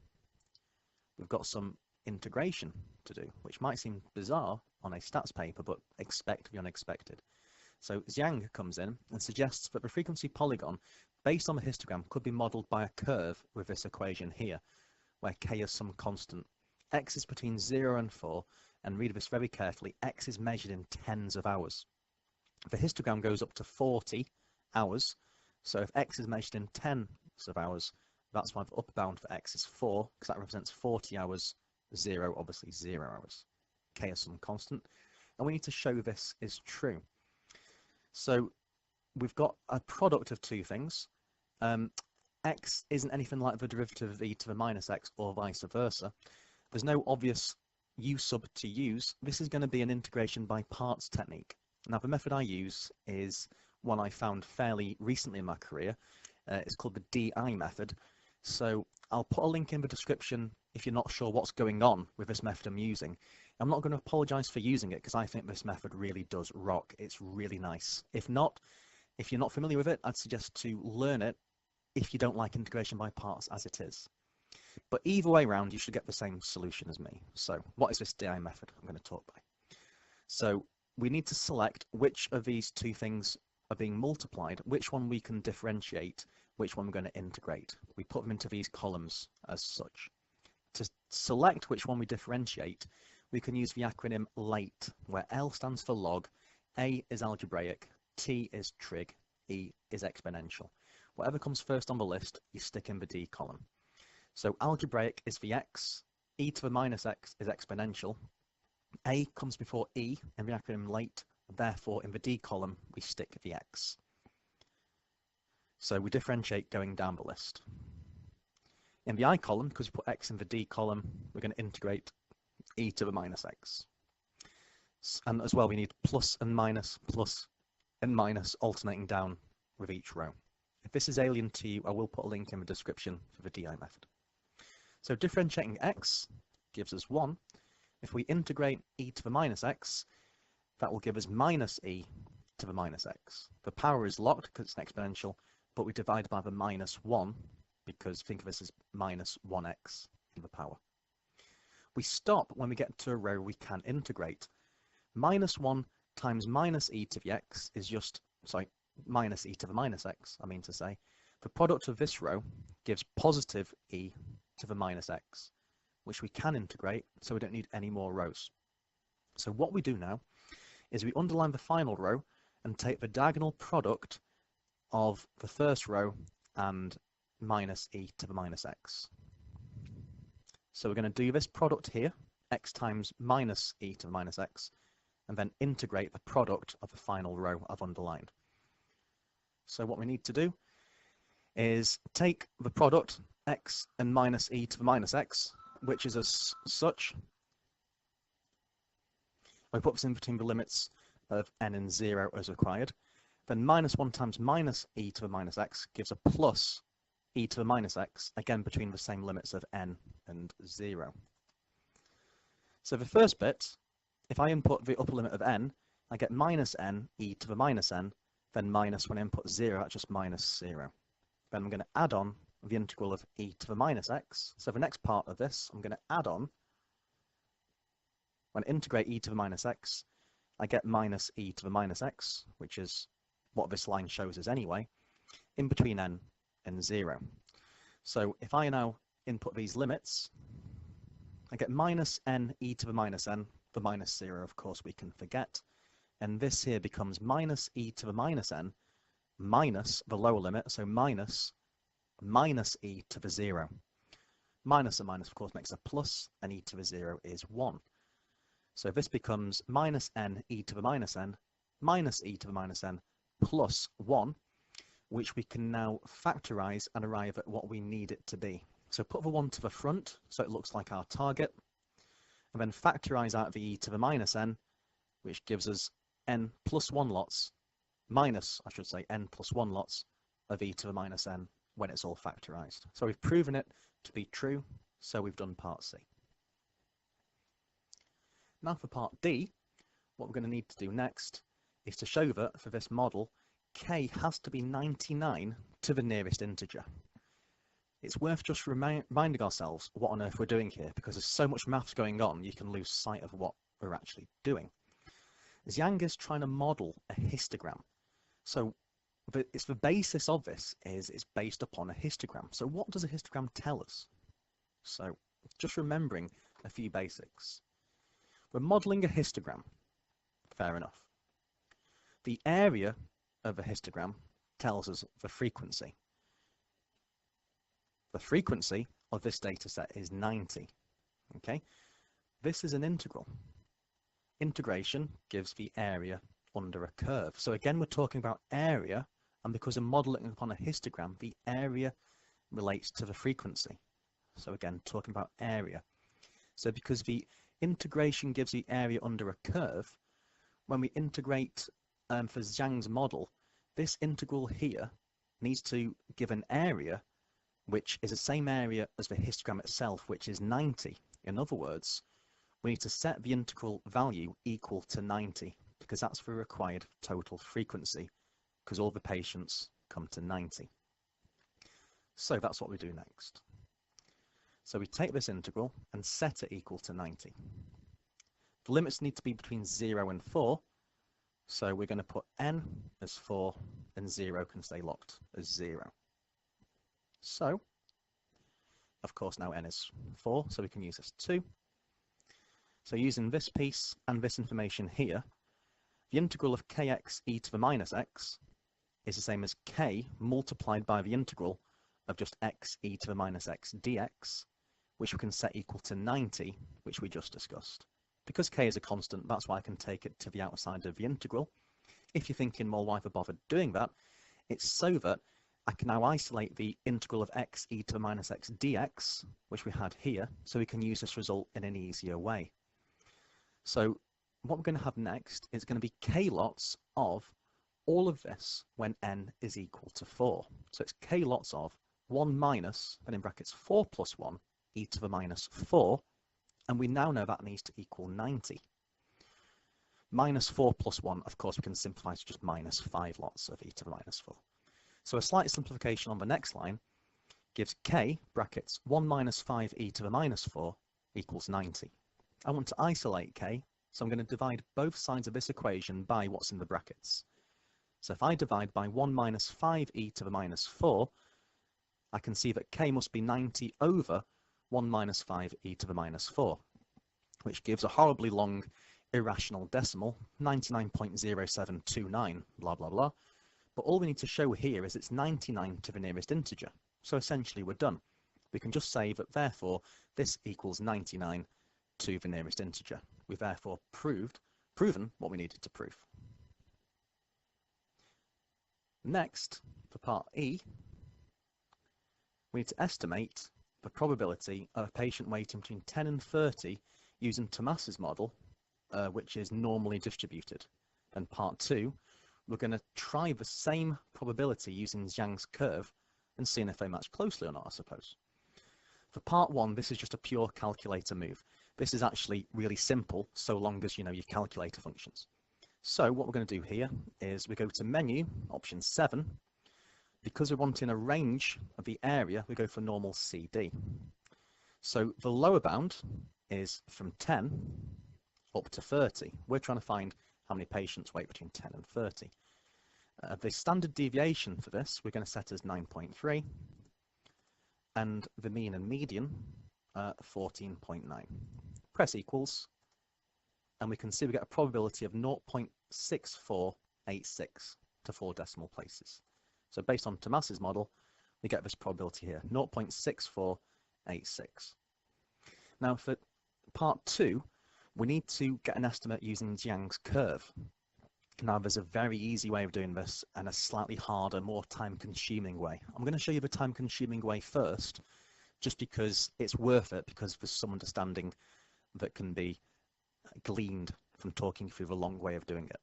we've got some integration to do, which might seem bizarre on a stats paper, but expect the unexpected. So Zhang comes in and suggests that the frequency polygon based on the histogram could be modelled by a curve with this equation here, where k is some constant. X is between 0 and 4, and read this very carefully, x is measured in tens of hours. The histogram goes up to 40 hours, so if x is measured in tens of hours, that's why the upper bound for x is 4, because that represents 40 hours, 0, obviously 0 hours. K is some constant, and we need to show this is true. So we've got a product of 2 things. X isn't anything like the derivative of e to the minus x or vice versa. There's no obvious u sub to use. This is going to be an integration by parts technique. Now the method I use is one I found fairly recently in my career. It's called the DI method. So I'll put a link in the description if you're not sure what's going on with this method I'm using. I'm not going to apologize for using it because I think this method really does rock. It's really nice. If you're not familiar with it, I'd suggest to learn it if you don't like integration by parts as it is. But either way around, you should get the same solution as me. So what is this DI method I'm going to talk by? So we need to select which of these 2 things are being multiplied, which one we can differentiate, which one we're going to integrate. We put them into these columns as such. To select which one we differentiate, we can use the acronym LATE, where L stands for log, A is algebraic, T is trig, E is exponential. Whatever comes first on the list, you stick in the D column. So algebraic is the x, e to the minus x is exponential, A comes before E in the acronym LATE, therefore in the D column we stick the x. So we differentiate going down the list. In the I column, because we put x in the D column, we're going to integrate e to the minus x. And as well, we need plus and minus alternating down with each row. If this is alien to you, I will put a link in the description for the DI method. So differentiating x gives us 1. If we integrate e to the minus x, that will give us minus e to the minus x. The power is locked because it's an exponential, but we divide by the minus 1 because think of this as minus 1x to the power. We stop when we get to a row we can integrate. Minus 1 times minus e to the x is just, minus e to the minus x, I mean to say. The product of this row gives positive e to the minus x, which we can integrate, so we don't need any more rows. So what we do now is we underline the final row and take the diagonal product of the first row and minus e to the minus x. So we're going to do this product here, x times minus e to the minus x, and then integrate the product of the final row I've underlined. So what we need to do is take the product x and minus e to the minus x, which is as such. We put this in between the limits of n and 0 as required. Then minus 1 times minus e to the minus x gives a plus e to the minus x, again between the same limits of n and 0. So the first bit, if I input the upper limit of n, I get minus n e to the minus n, then minus when I input 0, that's just minus 0. Then I'm going to add on the integral of e to the minus x. So the next part of this, I'm going to add on, when I integrate e to the minus x, I get minus e to the minus x, which is what this line shows us anyway, in between n and 0. So if I now input these limits, I get minus n e to the minus n, the minus 0 of course we can forget, and this here becomes minus e to the minus n minus the lower limit, so minus e to the 0. Minus and minus of course makes a plus, and e to the 0 is 1. So this becomes minus n e to the minus n minus e to the minus n plus 1, which we can now factorize and arrive at what we need it to be. So put the 1 to the front so it looks like our target, and then factorize out the e to the minus n, which gives us n plus 1 lots, minus, I should say, n plus 1 lots of e to the minus n when it's all factorized. So we've proven it to be true, so we've done part C. Now for part D, what we're going to need to do next is to show that for this model, k has to be 99 to the nearest integer. It's worth just reminding ourselves what on earth we're doing here, because there's so much maths going on, you can lose sight of what we're actually doing. Zhang is trying to model a histogram. So it's the basis of this is it's based upon a histogram. So what does a histogram tell us? So just remembering a few basics. We're modeling a histogram. Fair enough. The area of a histogram tells us the frequency. The frequency of this data set is 90. Okay? This is an integral. Integration gives the area under a curve. So again, we're talking about area, and because we're modeling upon a histogram, the area relates to the frequency. So again, talking about area. So because the integration gives the area under a curve, when we integrate for Zhang's model, this integral here needs to give an area which is the same area as the histogram itself, which is 90. In other words, we need to set the integral value equal to 90, because that's the required total frequency, because all the patients come to 90. So that's what we do next. So we take this integral and set it equal to 90. The limits need to be between 0 and 4, so we're going to put n as 4 and 0 can stay locked as 0. So, of course now n is 4, so we can use this 2. So using this piece and this information here, the integral of kx e to the minus x is the same as k multiplied by the integral of just x e to the minus x dx, which we can set equal to 90, which we just discussed. Because k is a constant, that's why I can take it to the outside of the integral. If you're thinking, well, why have I bothered doing that? It's so that I can now isolate the integral of x e to the minus x dx, which we had here, so we can use this result in an easier way. So what we're going to have next is going to be k lots of all of this when n is equal to 4. So it's k lots of 1 minus, and in brackets 4 plus 1, e to the minus 4, and we now know that needs to equal 90. Minus 4 plus 1, of course, we can simplify to just minus 5 lots of e to the minus 4. So a slight simplification on the next line gives k, brackets, 1 minus 5 e to the minus 4 equals 90. I want to isolate k, so I'm going to divide both sides of this equation by what's in the brackets. So if I divide by 1 minus 5 e to the minus 4, I can see that k must be 90 over 1 minus 5 e to the minus 4, which gives a horribly long irrational decimal, 99.0729, blah, blah, blah. But all we need to show here is it's 99 to the nearest integer. So essentially we're done. We can just say that therefore this equals 99 to the nearest integer. We've therefore proven what we needed to prove. Next, for part E, we need to estimate the probability of a patient waiting between 10 and 30 using Thomas's model, which is normally distributed. And part 2, we're going to try the same probability using Zhang's curve and seeing if they match closely or not, I suppose. For part 1, this is just a pure calculator move. This is actually really simple, so long as you know your calculator functions. So what we're going to do here is we go to Menu, Option 7. Because we're wanting a range of the area, we go for normal CD. So the lower bound is from 10 up to 30. We're trying to find how many patients wait between 10 and 30. The standard deviation for this we're going to set as 9.3, and the mean and median 14.9. Press equals, and we can see we get a probability of 0.6486 to 4 decimal places. So based on Thomas's model, we get this probability here, 0.6486. Now for part 2, we need to get an estimate using Zhang's curve. Now there's a very easy way of doing this and a slightly harder, more time-consuming way. I'm going to show you the time-consuming way first, just because it's worth it, because there's some understanding that can be gleaned from talking through the long way of doing it.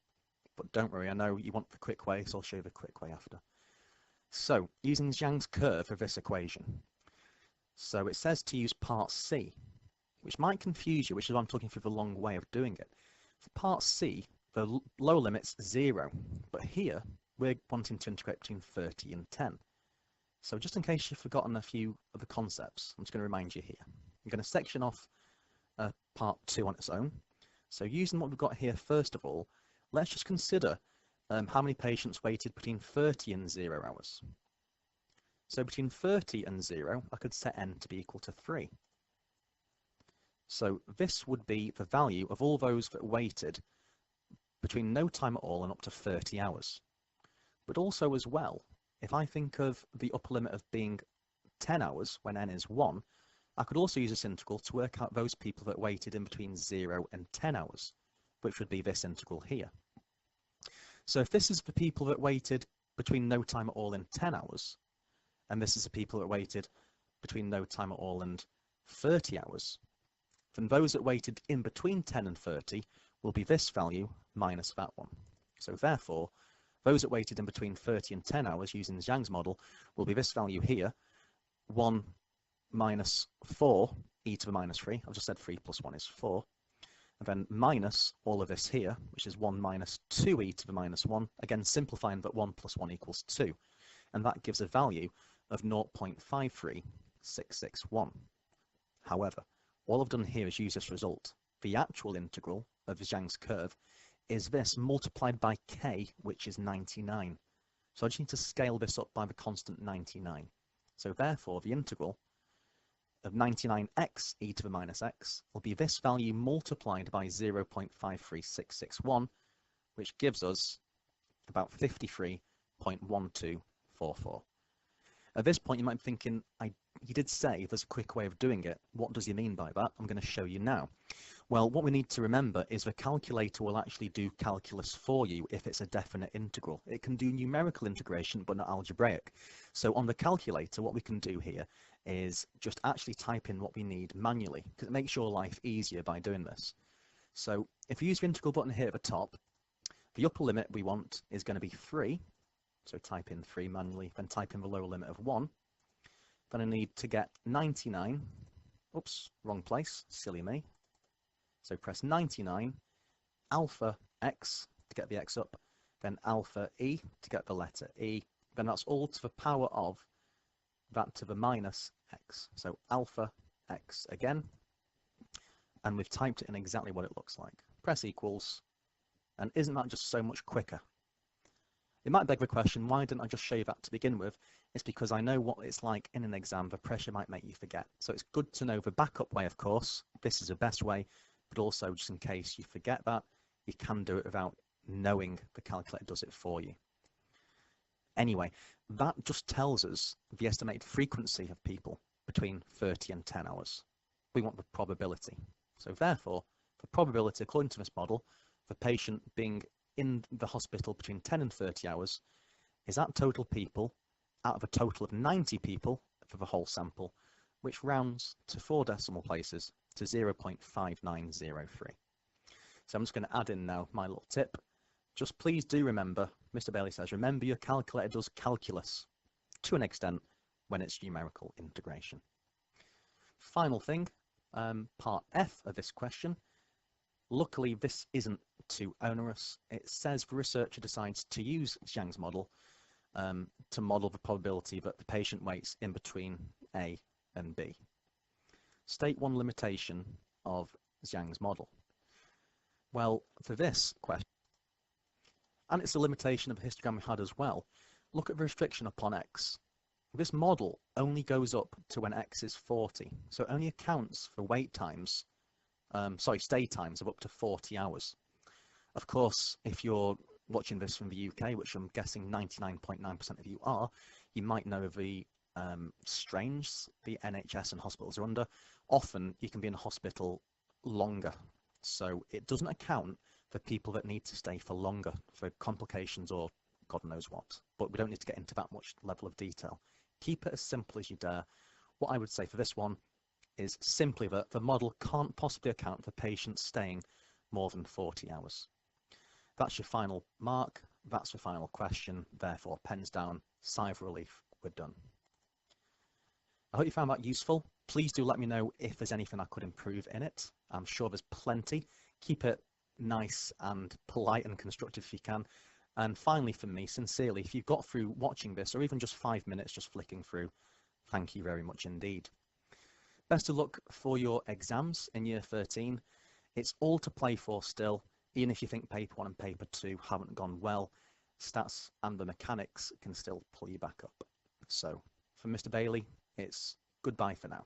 But don't worry, I know you want the quick way, so I'll show you the quick way after. So, using Zhang's curve for this equation. So it says to use part C, which might confuse you, which is why I'm talking through the long way of doing it. For part C, the lower limit's 0, but here we're wanting to integrate between 30 and 10. So just in case you've forgotten a few of the concepts, I'm just going to remind you here. I'm going to section off part 2 on its own. So using what we've got here, first of all, let's just consider how many patients waited between 30 and 0 hours. So between 30 and 0, I could set n to be equal to 3. So this would be the value of all those that waited between no time at all and up to 30 hours. But also as well, if I think of the upper limit of being 10 hours when n is 1, I could also use this integral to work out those people that waited in between 0 and 10 hours, which would be this integral here. So if this is the people that waited between no time at all and 10 hours, and this is the people that waited between no time at all and 30 hours, then those that waited in between 10 and 30 will be this value minus that one. So therefore, those that waited in between 30 and 10 hours using Zhang's model will be this value here, 1 minus 4 e to the minus 3. I've just said 3 plus 1 is 4. And then minus all of this here, which is 1 minus 2e to the minus 1, again simplifying that 1 plus 1 equals 2. And that gives a value of 0.53661. However, all I've done here is use this result. The actual integral of Zhang's curve is this multiplied by k, which is 99. So I just need to scale this up by the constant 99. So therefore, the integral of 99x e to the minus x will be this value multiplied by 0.53661, which gives us about 53.1244. At this point, you might be thinking, he did say there's a quick way of doing it. What does he mean by that? I'm going to show you now. Well, what we need to remember is the calculator will actually do calculus for you if it's a definite integral. It can do numerical integration, but not algebraic. So on the calculator, what we can do here is just actually type in what we need manually, because it makes your life easier by doing this. So if you use the integral button here at the top, the upper limit we want is going to be 3. So type in 3 manually, then type in the lower limit of 1. Then I need to get 99 Oops, wrong place, silly me. So press 99, alpha x to get the x up, then alpha e to get the letter e, then that's all to the power of that to the minus x. So alpha x again, and we've typed it in exactly what it looks like. Press equals, and isn't that just so much quicker? It might beg the question, why didn't I just show you that to begin with? It's because I know what it's like in an exam. The pressure might make you forget. So it's good to know the backup way, of course. This is the best way, but also just in case you forget that, you can do it without knowing the calculator does it for you. Anyway, that just tells us the estimated frequency of people between 30 and 10 hours. We want the probability. So therefore, the probability, according to this model, the patient being in the hospital between 10 and 30 hours is that total people out of a total of 90 people for the whole sample, which rounds to 4 decimal places to 0.5903. So I'm just going to add in now my little tip. Just please do remember, Mr. Bailey says, remember your calculator does calculus to an extent when it's numerical integration. Final thing, part F of this question. Luckily, this isn't too onerous. It says the researcher decides to use Zhang's model to model the probability that the patient waits in between A and B. State one limitation of Zhang's model. Well, for this question, and it's a limitation of the histogram we had as well, look at the restriction upon X. This model only goes up to when X is 40, so it only accounts for wait times, stay times of up to 40 hours. Of course, if you're watching this from the UK, which I'm guessing 99.9% of you are, you might know the strains the NHS and hospitals are under. Often you can be in a hospital longer, so it doesn't account for people that need to stay for longer for complications or God knows what. But we don't need to get into that much level of detail. Keep it as simple as you dare. What I would say for this one is simply that the model can't possibly account for patients staying more than 40 hours. That's your final mark. That's the final question. Therefore, pens down, sigh of relief, we're done. I hope you found that useful. Please do let me know if there's anything I could improve in it. I'm sure there's plenty. Keep it nice and polite and constructive if you can. And finally, from me, sincerely, if you've got through watching this, or even just 5 minutes just flicking through, thank you very much indeed. Best of luck for your exams in year 13. It's all to play for still, even if you think paper 1 and paper 2 haven't gone well. Stats and the mechanics can still pull you back up. So, from Mr. Bailey, it's goodbye for now.